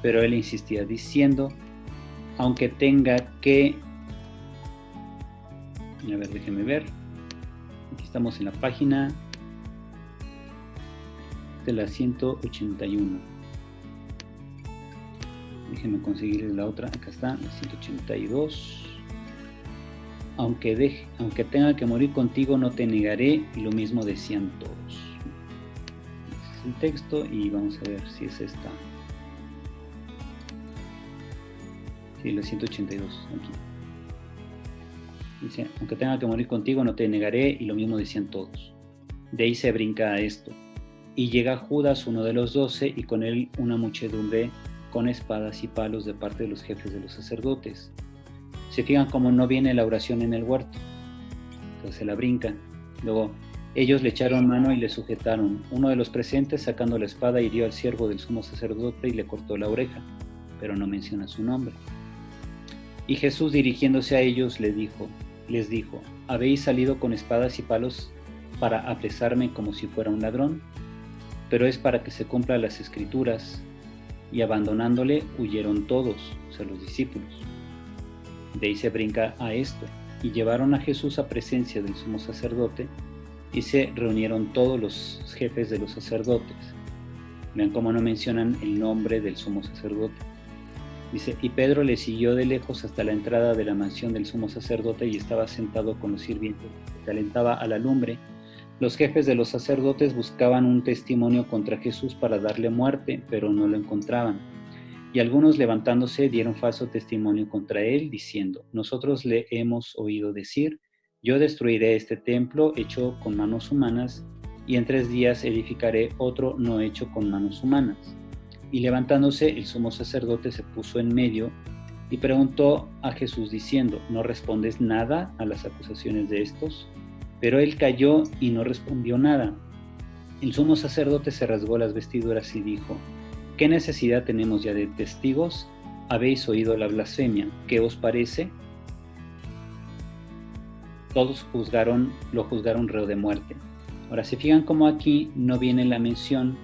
Pero él insistía diciendo: aunque tenga que... A ver, déjenme ver. Aquí estamos en la página de la 181. Déjenme conseguir la otra. Acá está, la 182. Aunque tenga que morir contigo, no te negaré. Y lo mismo decían todos. Este es el texto y vamos a ver si es esta. Sí, la 182, aquí. Dice: aunque tenga que morir contigo, no te negaré. Y lo mismo decían todos. De ahí se brinca a esto. Y llega Judas, uno de los 12, y con él una muchedumbre con espadas y palos de parte de los jefes de los sacerdotes. Se fijan cómo no viene la oración en el huerto. Entonces se la brincan. Luego ellos le echaron mano y le sujetaron. Uno de los presentes, sacando la espada, hirió al siervo del sumo sacerdote y le cortó la oreja, pero no menciona su nombre. Y Jesús, dirigiéndose a ellos, les dijo: ¿habéis salido con espadas y palos para apresarme como si fuera un ladrón? Pero es para que se cumplan las escrituras. Y abandonándole, huyeron todos, o sea, los discípulos. De ahí se brinca a esto. Y llevaron a Jesús a presencia del sumo sacerdote, y se reunieron todos los jefes de los sacerdotes. Vean cómo no mencionan el nombre del sumo sacerdote. Dice: y Pedro le siguió de lejos hasta la entrada de la mansión del sumo sacerdote, y estaba sentado con los sirvientes que calentaba a la lumbre. Los jefes de los sacerdotes buscaban un testimonio contra Jesús para darle muerte, pero no lo encontraban. Y algunos, levantándose, dieron falso testimonio contra él, diciendo: nosotros le hemos oído decir: yo destruiré este templo hecho con manos humanas, y en 3 días edificaré otro no hecho con manos humanas. Y levantándose, el sumo sacerdote se puso en medio y preguntó a Jesús diciendo: ¿no respondes nada a las acusaciones de estos? Pero él calló y no respondió nada. El sumo sacerdote se rasgó las vestiduras y dijo: ¿qué necesidad tenemos ya de testigos? Habéis oído la blasfemia. ¿Qué os parece? Todos lo juzgaron reo de muerte. Ahora, se fijan cómo aquí no viene la mención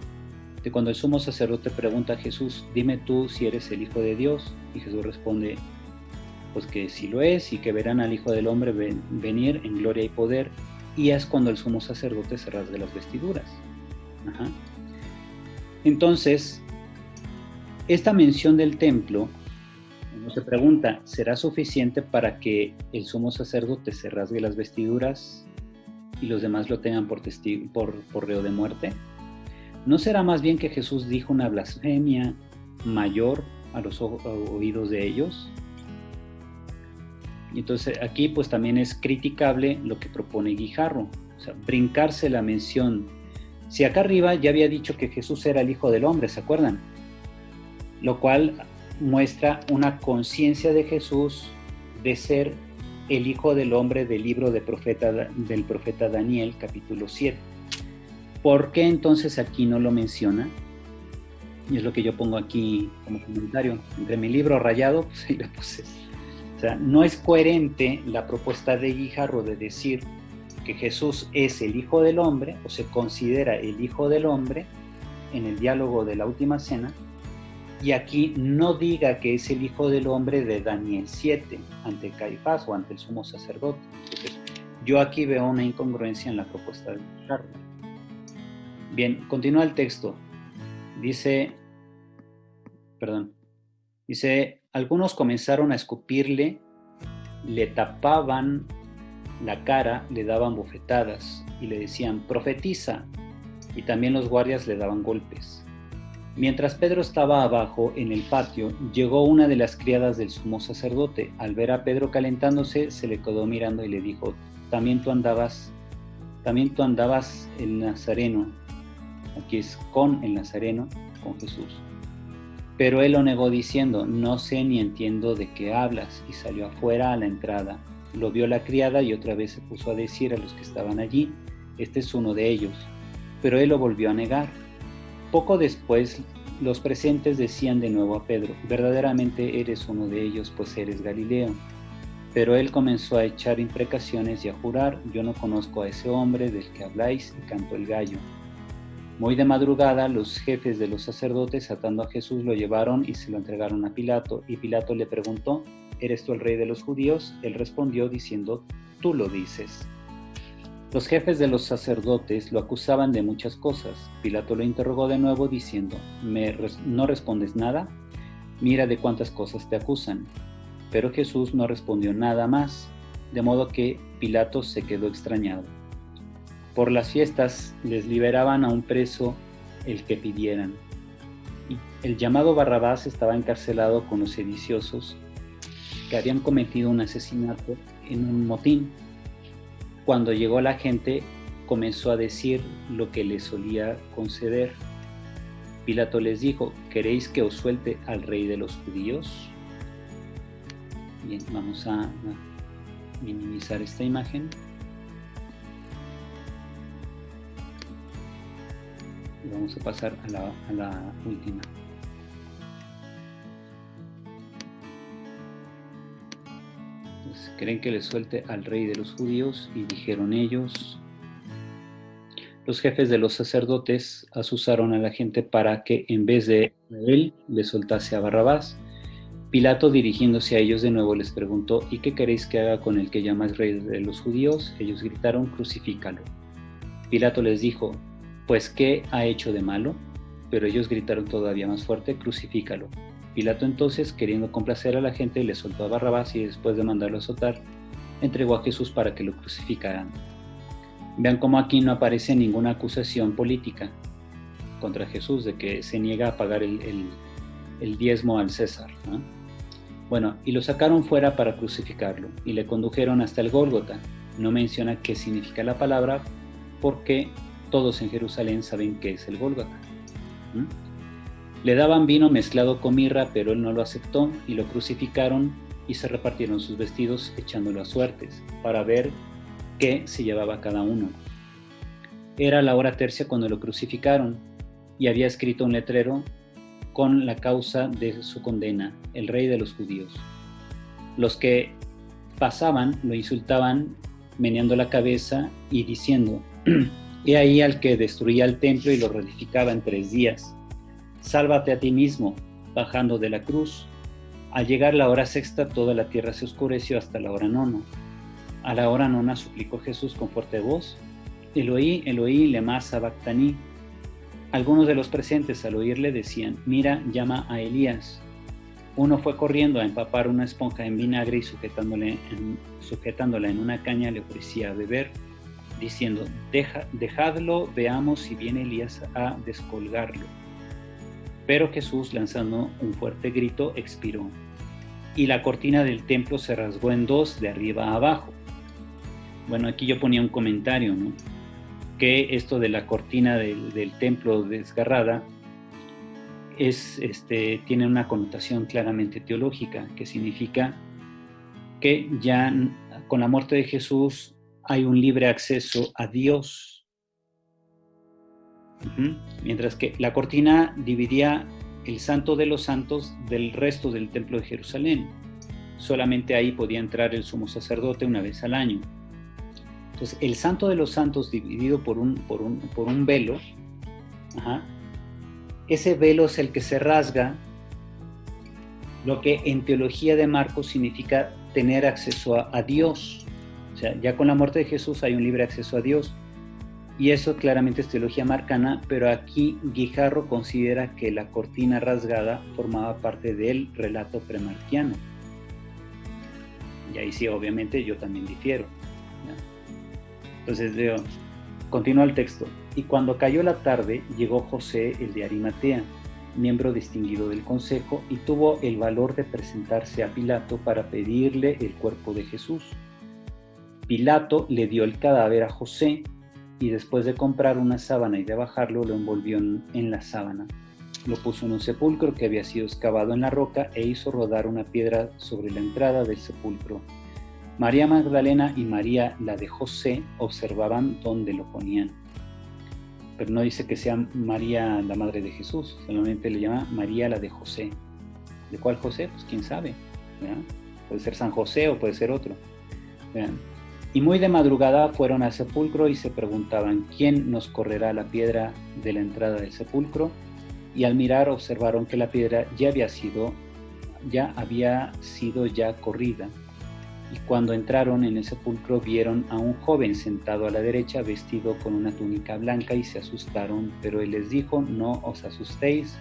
de cuando el sumo sacerdote pregunta a Jesús, dime tú si eres el Hijo de Dios, y Jesús responde, pues que sí lo es, y que verán al Hijo del Hombre venir en gloria y poder, y es cuando el sumo sacerdote se rasga las vestiduras. Ajá. Entonces, esta mención del templo, uno se pregunta, ¿será suficiente para que el sumo sacerdote se rasgue las vestiduras y los demás lo tengan por reo de muerte? ¿No será más bien que Jesús dijo una blasfemia mayor a los oídos de ellos? Entonces aquí pues también es criticable lo que propone Guijarro, o sea, brincarse la mención. Si acá arriba ya había dicho que Jesús era el Hijo del Hombre, ¿se acuerdan? Lo cual muestra una conciencia de Jesús de ser el Hijo del Hombre del libro del profeta Daniel, capítulo 7. ¿Por qué entonces aquí no lo menciona? Y es lo que yo pongo aquí como comentario. Entre mi libro rayado, pues ahí lo puse. O sea, no es coherente la propuesta de Guijarro de decir que Jesús es el Hijo del Hombre, o se considera el Hijo del Hombre en el diálogo de la Última Cena, y aquí no diga que es el Hijo del Hombre de Daniel 7, ante Caifás o ante el sumo sacerdote. Entonces, yo aquí veo una incongruencia en la propuesta de Guijarro. Bien, continúa el texto. Dice, algunos comenzaron a escupirle, le tapaban la cara, le daban bofetadas y le decían, profetiza, y también los guardias le daban golpes. Mientras Pedro estaba abajo en el patio, llegó una de las criadas del sumo sacerdote. Al ver a Pedro calentándose, se le quedó mirando y le dijo, también tú andabas el Nazareno, aquí es con el Nazareno, con Jesús. Pero él lo negó diciendo, no sé ni entiendo de qué hablas, y salió afuera a la entrada. Lo vio la criada y otra vez se puso a decir a los que estaban allí, este es uno de ellos. Pero él lo volvió a negar. Poco después, los presentes decían de nuevo a Pedro, verdaderamente eres uno de ellos, pues eres Galileo. Pero él comenzó a echar imprecaciones y a jurar, yo no conozco a ese hombre del que habláis, y cantó el gallo. Muy de madrugada, los jefes de los sacerdotes, atando a Jesús, lo llevaron y se lo entregaron a Pilato. Y Pilato le preguntó, ¿eres tú el rey de los judíos? Él respondió diciendo, tú lo dices. Los jefes de los sacerdotes lo acusaban de muchas cosas. Pilato lo interrogó de nuevo diciendo, ¿no respondes nada? Mira de cuántas cosas te acusan. Pero Jesús no respondió nada más, de modo que Pilato se quedó extrañado. Por las fiestas les liberaban a un preso el que pidieran. El llamado Barrabás estaba encarcelado con los sediciosos que habían cometido un asesinato en un motín. Cuando llegó la gente, comenzó a decir lo que les solía conceder. Pilato les dijo, ¿queréis que os suelte al rey de los judíos? Bien, vamos a minimizar esta imagen. Y vamos a pasar a la última. Entonces, ¿creen que les suelte al rey de los judíos? Y dijeron ellos. Los jefes de los sacerdotes asusaron a la gente para que en vez de él le soltase a Barrabás. Pilato, dirigiéndose a ellos de nuevo, les preguntó, ¿y qué queréis que haga con el que llamáis rey de los judíos? Ellos gritaron, crucifícalo. Pilato les dijo, ¿pues qué ha hecho de malo? Pero ellos gritaron todavía más fuerte, crucifícalo. Pilato entonces, queriendo complacer a la gente, le soltó a Barrabás y después de mandarlo a azotar, entregó a Jesús para que lo crucificaran. Vean cómo aquí no aparece ninguna acusación política contra Jesús de que se niega a pagar el diezmo al César, ¿no? Bueno, y lo sacaron fuera para crucificarlo y le condujeron hasta el Gólgota. No menciona qué significa la palabra porque todos en Jerusalén saben qué es el Gólgota. Le daban vino mezclado con mirra, pero él no lo aceptó y lo crucificaron y se repartieron sus vestidos echándolo a suertes para ver qué se llevaba cada uno. Era la hora tercia cuando lo crucificaron y había escrito un letrero con la causa de su condena, el rey de los judíos. Los que pasaban lo insultaban meneando la cabeza y diciendo, He ahí al que destruía el templo y lo reedificaba en 3 días. Sálvate a ti mismo, bajando de la cruz. Al llegar la hora sexta, toda la tierra se oscureció hasta la hora nona. A la hora nona suplicó Jesús con fuerte voz: Eloí, Eloí, lema sabactani. Algunos de los presentes al oírle decían: mira, llama a Elías. Uno fue corriendo a empapar una esponja en vinagre y sujetándola en una caña le ofrecía a beber, diciendo: dejadlo, veamos si viene Elías a descolgarlo. Pero Jesús, lanzando un fuerte grito, expiró, y la cortina del templo se rasgó en 2 de arriba a abajo. Bueno, aquí yo ponía un comentario, ¿no? Que esto de la cortina del templo desgarrada tiene una connotación claramente teológica, que significa que ya con la muerte de Jesús hay un libre acceso a Dios. Mientras que la cortina dividía el santo de los santos del resto del templo de Jerusalén. Solamente ahí podía entrar el sumo sacerdote una vez al año. Entonces, el santo de los santos dividido por un velo, ese velo es el que se rasga, lo que en teología de Marcos significa tener acceso a Dios. O sea, ya con la muerte de Jesús hay un libre acceso a Dios. Y eso claramente es teología marcana, pero aquí Guijarro considera que la cortina rasgada formaba parte del relato premarquiano. Y ahí sí, obviamente, yo también difiero, ¿no? Entonces leo, continúa el texto. Y cuando cayó la tarde, llegó José, el de Arimatea, miembro distinguido del consejo, y tuvo el valor de presentarse a Pilato para pedirle el cuerpo de Jesús. Pilato le dio el cadáver a José, y después de comprar una sábana y de bajarlo, lo envolvió en la sábana. Lo puso en un sepulcro que había sido excavado en la roca e hizo rodar una piedra sobre la entrada del sepulcro. María Magdalena y María, la de José, observaban dónde lo ponían. Pero no dice que sea María la madre de Jesús, solamente le llama María la de José. ¿De cuál José? Pues quién sabe, ¿verdad? Puede ser San José o puede ser otro, ¿verdad? Y muy de madrugada fueron al sepulcro y se preguntaban: ¿quién nos correrá la piedra de la entrada del sepulcro? Y al mirar observaron que la piedra ya había sido corrida. Y cuando entraron en el sepulcro vieron a un joven sentado a la derecha, vestido con una túnica blanca, y se asustaron. Pero él les dijo: no os asustéis,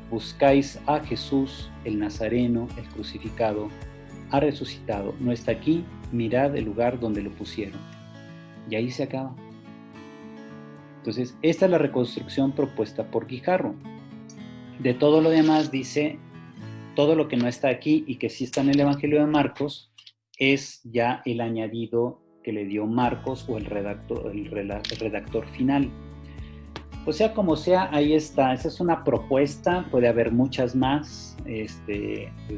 buscáis a Jesús, el Nazareno, el crucificado. Ha resucitado, no está aquí, mirad el lugar donde lo pusieron. Y ahí se acaba. Entonces, esta es la reconstrucción propuesta por Guijarro. De todo lo demás dice, todo lo que no está aquí y que sí está en el Evangelio de Marcos, es ya el añadido que le dio Marcos o el redactor final. O sea, como sea, ahí está. Esa es una propuesta, puede haber muchas más. Les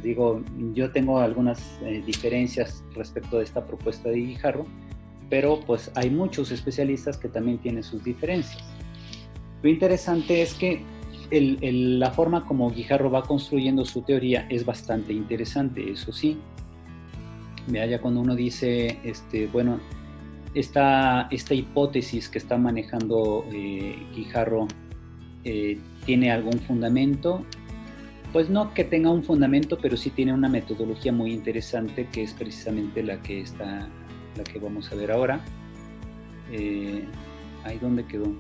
digo, yo tengo algunas diferencias respecto de esta propuesta de Guijarro, pero pues hay muchos especialistas que también tienen sus diferencias. Lo interesante es que la forma como Guijarro va construyendo su teoría es bastante interesante, eso sí. Mira, ya cuando uno dice, bueno, esta hipótesis que está manejando Guijarro tiene algún fundamento. Pues no que tenga un fundamento, pero sí tiene una metodología muy interesante, que es precisamente la que vamos a ver ahora. Ahí donde quedó.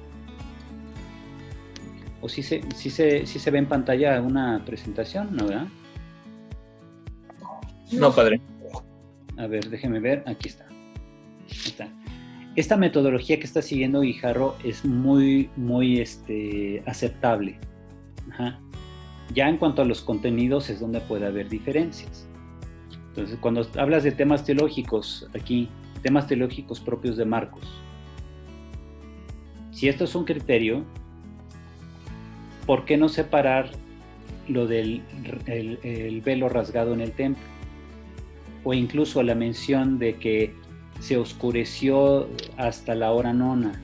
O sí se ve en pantalla una presentación, ¿no, verdad? No, padre. A ver, déjeme ver, aquí está. Esta metodología que está siguiendo Guijarro es muy aceptable. Ya en cuanto a los contenidos es donde puede haber diferencias. Entonces, cuando hablas de temas teológicos aquí, temas teológicos propios de Marcos, si esto es un criterio, ¿por qué no separar lo del el velo rasgado en el templo? O incluso la mención de que se oscureció hasta la hora nona.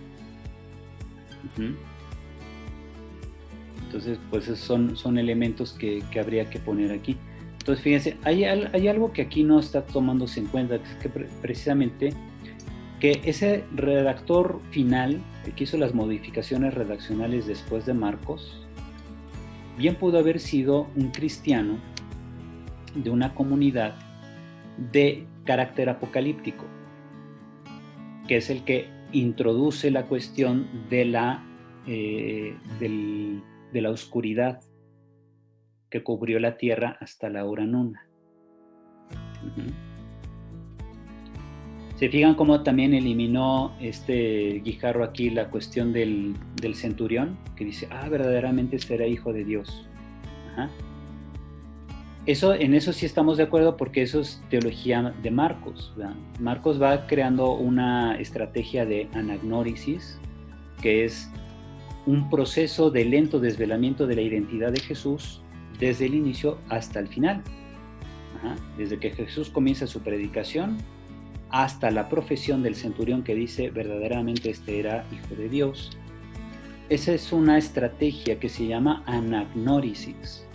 Entonces, pues son elementos que habría que poner aquí. Entonces, fíjense, hay algo que aquí no está tomándose en cuenta, que es que precisamente que ese redactor final, el que hizo las modificaciones redaccionales después de Marcos, bien pudo haber sido un cristiano de una comunidad de carácter apocalíptico, que es el que introduce la cuestión de la oscuridad que cubrió la tierra hasta la hora nona. Se fijan cómo también eliminó Guijarro aquí la cuestión del centurión, que dice, verdaderamente este era hijo de Dios. Ajá. En eso sí estamos de acuerdo, porque eso es teología de Marcos, ¿verdad? Marcos va creando una estrategia de anagnórisis, que es un proceso de lento desvelamiento de la identidad de Jesús desde el inicio hasta el final. Ajá. Desde que Jesús comienza su predicación hasta la profesión del centurión que dice verdaderamente este era hijo de Dios. Esa es una estrategia que se llama anagnórisis,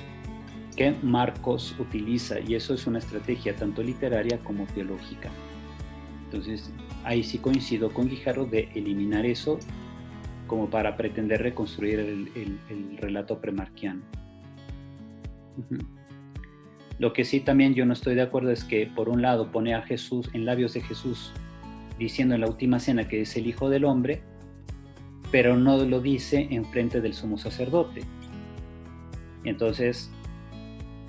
que Marcos utiliza, y eso es una estrategia tanto literaria como teológica. Entonces, ahí sí coincido con Guijarro de eliminar eso como para pretender reconstruir el relato premarquiano. Lo que sí también yo no estoy de acuerdo es que por un lado pone a Jesús en labios de Jesús diciendo en la última cena que es el Hijo del Hombre, pero no lo dice en frente del sumo sacerdote. Entonces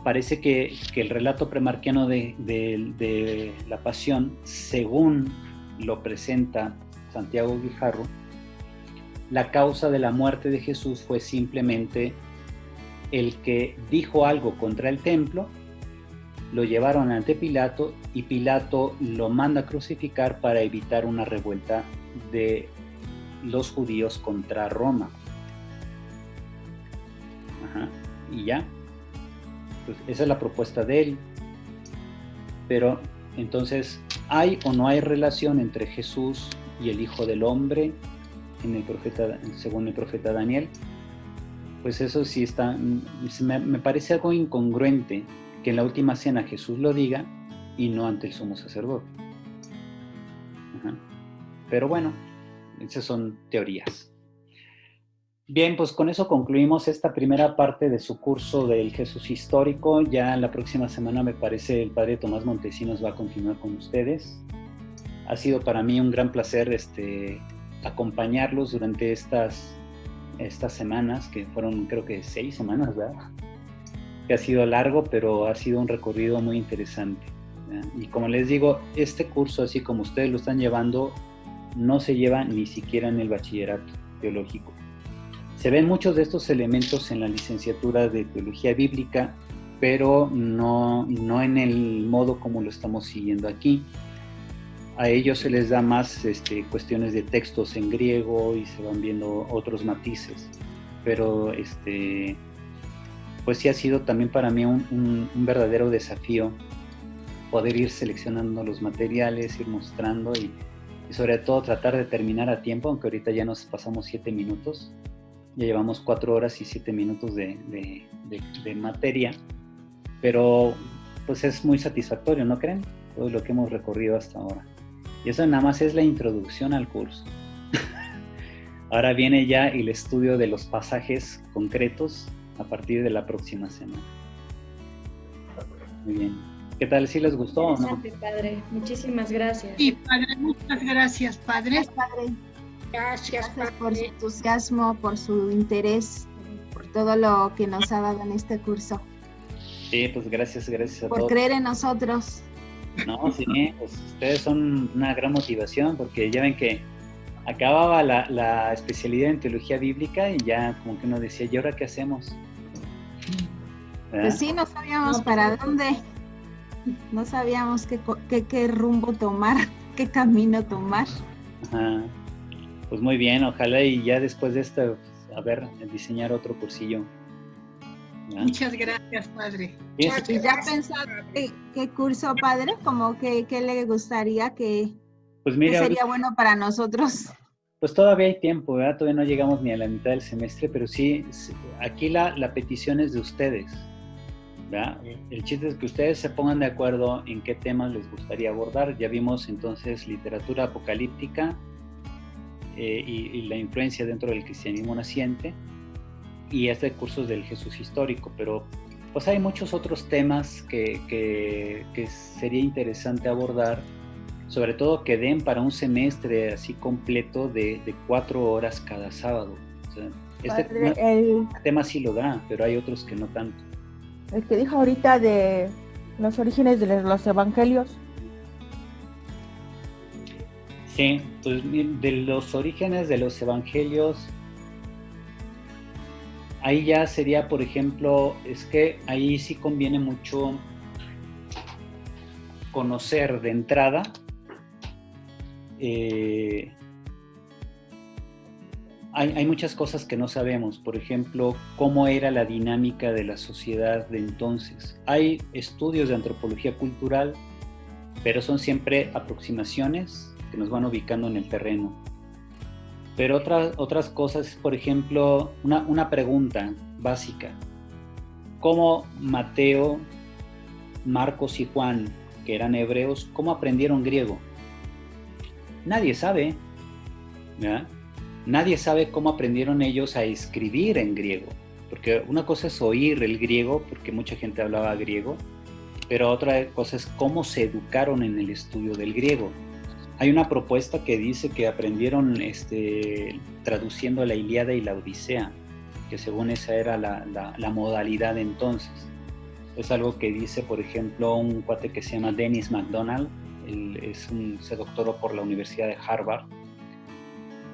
parece que el relato premarquiano de la pasión, según lo presenta Santiago Guijarro, la causa de la muerte de Jesús fue simplemente el que dijo algo contra el templo, lo llevaron ante Pilato y Pilato lo manda a crucificar para evitar una revuelta de los judíos contra Roma. Ajá, y ya. Pues esa es la propuesta de él. Pero entonces, ¿hay o no hay relación entre Jesús y el Hijo del Hombre según el profeta Daniel? Pues eso sí está, me parece algo incongruente que en la última cena Jesús lo diga y no ante el sumo sacerdote. Ajá. Pero bueno, esas son teorías. Bien, pues con eso concluimos esta primera parte de su curso del Jesús histórico. Ya la próxima semana me parece el padre Tomás Montesinos va a continuar con ustedes. Ha sido para mí un gran placer acompañarlos durante estas semanas, que fueron creo que 6 semanas, ¿verdad? Que ha sido largo, pero ha sido un recorrido muy interesante, ¿verdad? Y como les digo, este curso, así como ustedes lo están llevando, no se lleva ni siquiera en el bachillerato teológico. Se ven muchos de estos elementos en la licenciatura de Teología Bíblica, pero no en el modo como lo estamos siguiendo aquí. A ellos se les da más cuestiones de textos en griego y se van viendo otros matices, pero pues sí ha sido también para mí un verdadero desafío poder ir seleccionando los materiales, ir mostrando y sobre todo tratar de terminar a tiempo, aunque ahorita ya nos pasamos 7 minutos, ya llevamos 4 horas y 7 minutos de materia, pero pues es muy satisfactorio, ¿no creen? Todo lo que hemos recorrido hasta ahora. Y eso nada más es la introducción al curso. Ahora viene ya el estudio de los pasajes concretos a partir de la próxima semana. Muy bien. ¿Qué tal? ¿Sí les gustó o no? Padre, muchísimas gracias. Sí, padre, muchas gracias, padre. Gracias por su entusiasmo, por su interés, por todo lo que nos ha dado en este curso. Sí, pues gracias a todos. Por creer en nosotros. No, sí, pues ustedes son una gran motivación, porque ya ven que acababa la especialidad en teología bíblica y ya como que uno decía, ¿y ahora qué hacemos? ¿Verdad? Pues sí, no sabíamos para dónde, no sabíamos qué rumbo tomar, qué camino tomar. Ajá. Pues muy bien, ojalá y ya después de esto, a ver, diseñar otro cursillo. ¿verdad? Muchas gracias, padre. ¿Y ¿Y ya pensado qué curso, padre? Como que le gustaría que pues mira, sería bueno para nosotros? Pues todavía hay tiempo, ¿verdad? Todavía no llegamos ni a la mitad del semestre, pero sí, aquí la petición es de ustedes. ¿verdad? El chiste es que ustedes se pongan de acuerdo en qué temas les gustaría abordar. Ya vimos entonces literatura apocalíptica y la influencia dentro del cristianismo naciente, y cursos del Jesús histórico, pero pues hay muchos otros temas que sería interesante abordar, sobre todo que den para un semestre así completo de 4 horas cada sábado. O sea, tema sí lo da, pero hay otros que no tanto. El que dijo ahorita de los orígenes de los evangelios. Sí, pues de los orígenes de los evangelios, ahí ya sería, por ejemplo, es que ahí sí conviene mucho conocer de entrada hay muchas cosas que no sabemos. Por ejemplo, cómo era la dinámica de la sociedad de entonces. Hay estudios de antropología cultural, pero son siempre aproximaciones que nos van ubicando en el terreno. Pero otras cosas, por ejemplo, una pregunta básica. ¿Cómo Mateo, Marcos y Juan, que eran hebreos, cómo aprendieron griego? Nadie sabe, ¿verdad? Nadie sabe cómo aprendieron ellos a escribir en griego, porque una cosa es oír el griego, porque mucha gente hablaba griego, pero otra cosa es cómo se educaron en el estudio del griego. Hay una propuesta que dice que aprendieron traduciendo la Ilíada y la Odisea, que según esa era la modalidad entonces. Es algo que dice, por ejemplo, un cuate que se llama Dennis MacDonald. Se doctoró por la Universidad de Harvard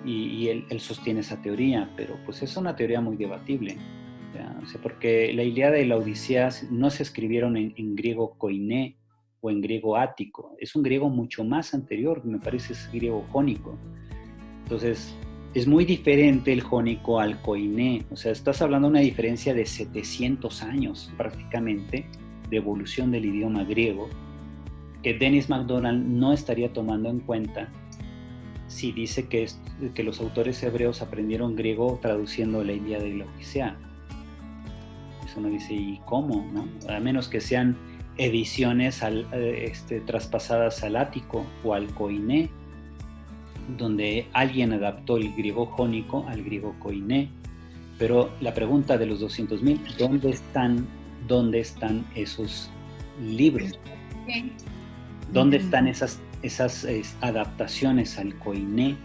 y él sostiene esa teoría, pero pues es una teoría muy debatible, ¿ya? O sea, porque la Ilíada y la Odisea no se escribieron en griego koiné o en griego ático, es un griego mucho más anterior, me parece es griego jónico. Entonces es muy diferente el jónico al koiné, o sea, estás hablando de una diferencia de 700 años prácticamente de evolución del idioma griego, que Dennis MacDonald no estaría tomando en cuenta si dice que los autores hebreos aprendieron griego traduciendo la Ilíada y la Odisea. Eso uno dice, ¿y cómo? ¿No? A menos que sean ediciones traspasadas al ático o al koiné, donde alguien adaptó el griego jónico al griego koiné. Pero la pregunta de los 200,000, ¿dónde están esos libros? ¿Dónde están esas adaptaciones al koiné?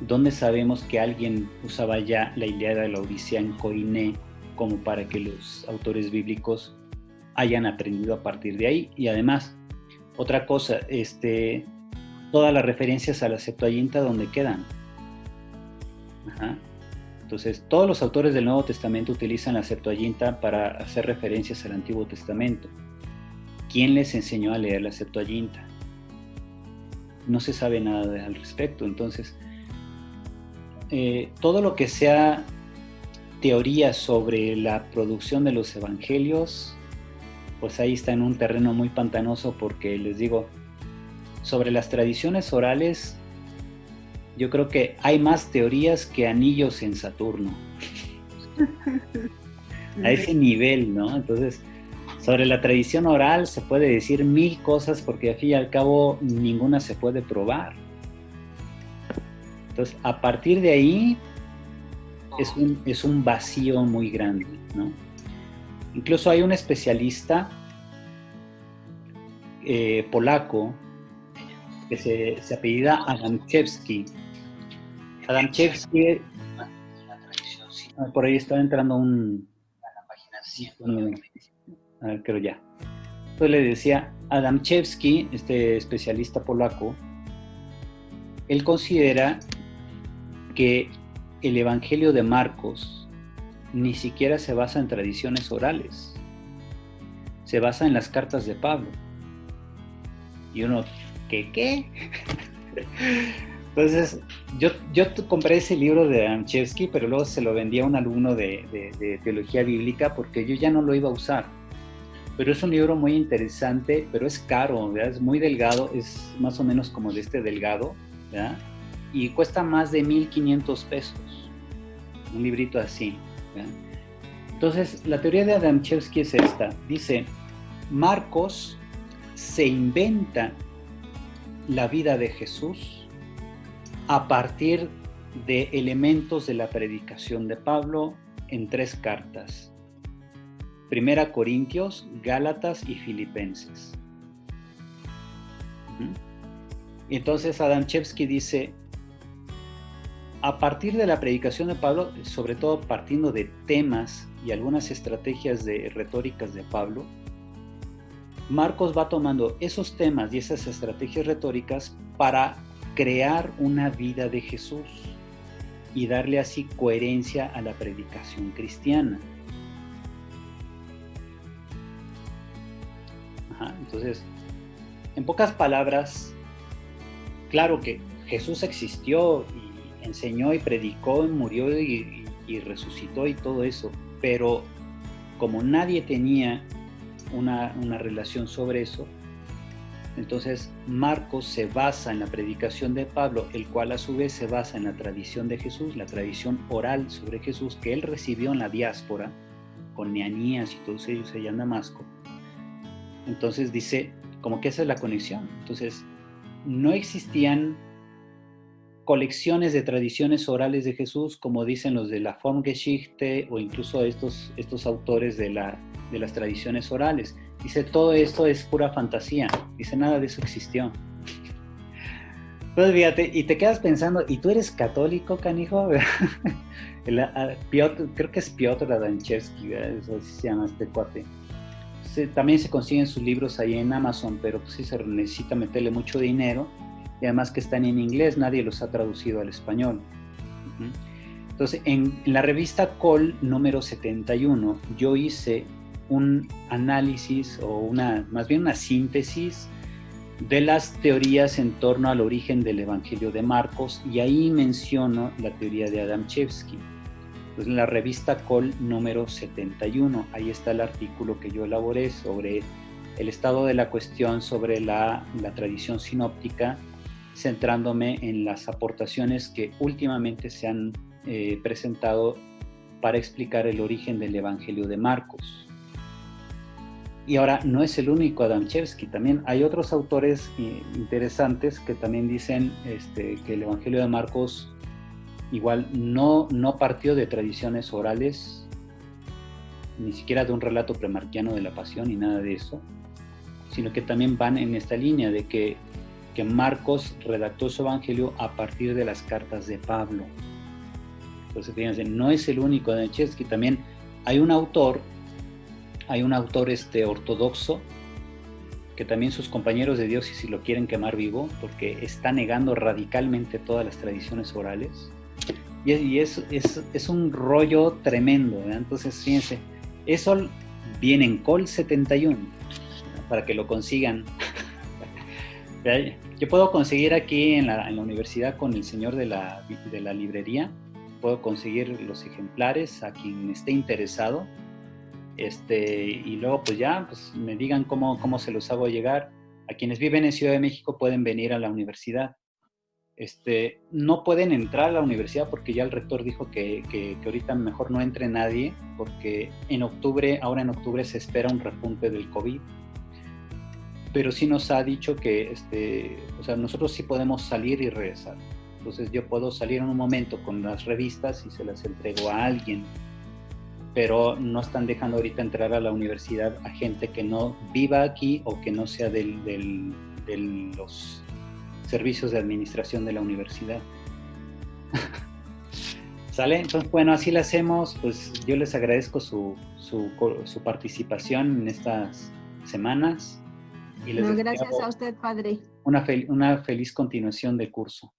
¿Dónde sabemos que alguien usaba ya la Ilíada y la Odisea en koiné como para que los autores bíblicos hayan aprendido a partir de ahí? Y además, otra cosa, todas las referencias a la Septuaginta, ¿dónde quedan? Ajá. Entonces, todos los autores del Nuevo Testamento utilizan la Septuaginta para hacer referencias al Antiguo Testamento. ¿Quién les enseñó a leer la Septuaginta? No se sabe nada al respecto. Entonces, todo lo que sea teoría sobre la producción de los evangelios, pues ahí está en un terreno muy pantanoso, porque les digo, sobre las tradiciones orales, yo creo que hay más teorías que anillos en Saturno. A ese nivel, ¿no? Entonces, sobre la tradición oral se puede decir 1000 cosas, porque al fin y al cabo ninguna se puede probar. Entonces, a partir de ahí es un vacío muy grande, ¿no? Incluso hay un especialista polaco que se apellida Adamczewski. Adamczewski, por ahí estaba entrando a ver, creo ya. Entonces le decía, Adamczewski, este especialista polaco, él considera que el Evangelio de Marcos ni siquiera se basa en tradiciones orales, se basa en las cartas de Pablo. Y uno, ¿qué? Entonces, yo compré ese libro de Adamczewski, pero luego se lo vendí a un alumno de teología bíblica, porque yo ya no lo iba a usar. Pero es un libro muy interesante, pero es caro, ¿verdad? Es muy delgado, es más o menos como de este delgado, ¿verdad? Y cuesta más de 1,500 pesos, un librito así, ¿verdad? Entonces, la teoría de Adamczewski es esta. Dice, Marcos se inventa la vida de Jesús a partir de elementos de la predicación de Pablo en 3 cartas. Primera Corintios, Gálatas y Filipenses. Entonces Adamczewski dice, a partir de la predicación de Pablo, sobre todo partiendo de temas y algunas estrategias retóricas de Pablo, Marcos va tomando esos temas y esas estrategias retóricas para crear una vida de Jesús y darle así coherencia a la predicación cristiana. Entonces, en pocas palabras, claro que Jesús existió y enseñó y predicó y murió y resucitó y todo eso, pero como nadie tenía una relación sobre eso, entonces Marcos se basa en la predicación de Pablo, el cual a su vez se basa en la tradición de Jesús, la tradición oral sobre Jesús que él recibió en la diáspora con Neanías y todos ellos allá en Damasco. Entonces dice, como que esa es la conexión. Entonces, no existían colecciones de tradiciones orales de Jesús, como dicen los de la Formgeschichte o incluso estos autores de las tradiciones orales. Dice, todo esto es pura fantasía. Dice, nada de eso existió. Entonces, fíjate, y te quedas pensando, ¿y tú eres católico, canijo? Creo que es Piotr Adamczewski, eso se llama este cuate. También se consiguen sus libros ahí en Amazon, pero pues sí se necesita meterle mucho dinero y además que están en inglés, nadie los ha traducido al español. Entonces, en la revista Col número 71, yo hice un análisis o más bien una síntesis de las teorías en torno al origen del Evangelio de Marcos y ahí menciono la teoría de Adamczewski. Entonces, en la revista Col número 71, ahí está el artículo que yo elaboré sobre el estado de la cuestión sobre la tradición sinóptica, centrándome en las aportaciones que últimamente se han presentado para explicar el origen del Evangelio de Marcos. Y ahora, no es el único Adamczewski, también hay otros autores interesantes que también dicen que el Evangelio de Marcos igual no partió de tradiciones orales, ni siquiera de un relato premarquiano de la pasión ni nada de eso, sino que también van en esta línea de que Marcos redactó su evangelio a partir de las cartas de Pablo. Entonces, fíjense, no es el único de Adamczewski, también hay un autor ortodoxo que también sus compañeros de diócesis lo quieren quemar vivo porque está negando radicalmente todas las tradiciones orales. Y es un rollo tremendo, ¿verdad? Entonces, fíjense, eso viene en Col 71, para que lo consigan. Yo puedo conseguir aquí en la universidad con el señor de la librería, puedo conseguir los ejemplares a quien esté interesado, y luego pues ya me digan cómo se los hago llegar. A quienes viven en Ciudad de México pueden venir a la universidad. No pueden entrar a la universidad porque ya el rector dijo que ahorita mejor no entre nadie porque ahora en octubre se espera un repunte del COVID, pero sí nos ha dicho que nosotros sí podemos salir y regresar. Entonces yo puedo salir en un momento con las revistas y se las entrego a alguien, pero no están dejando ahorita entrar a la universidad a gente que no viva aquí o que no sea de los servicios de administración de la universidad. ¿Sale? Entonces, bueno, así lo hacemos. Pues yo les agradezco su participación en estas semanas. Y les gracias a usted, padre. Una feliz continuación del curso.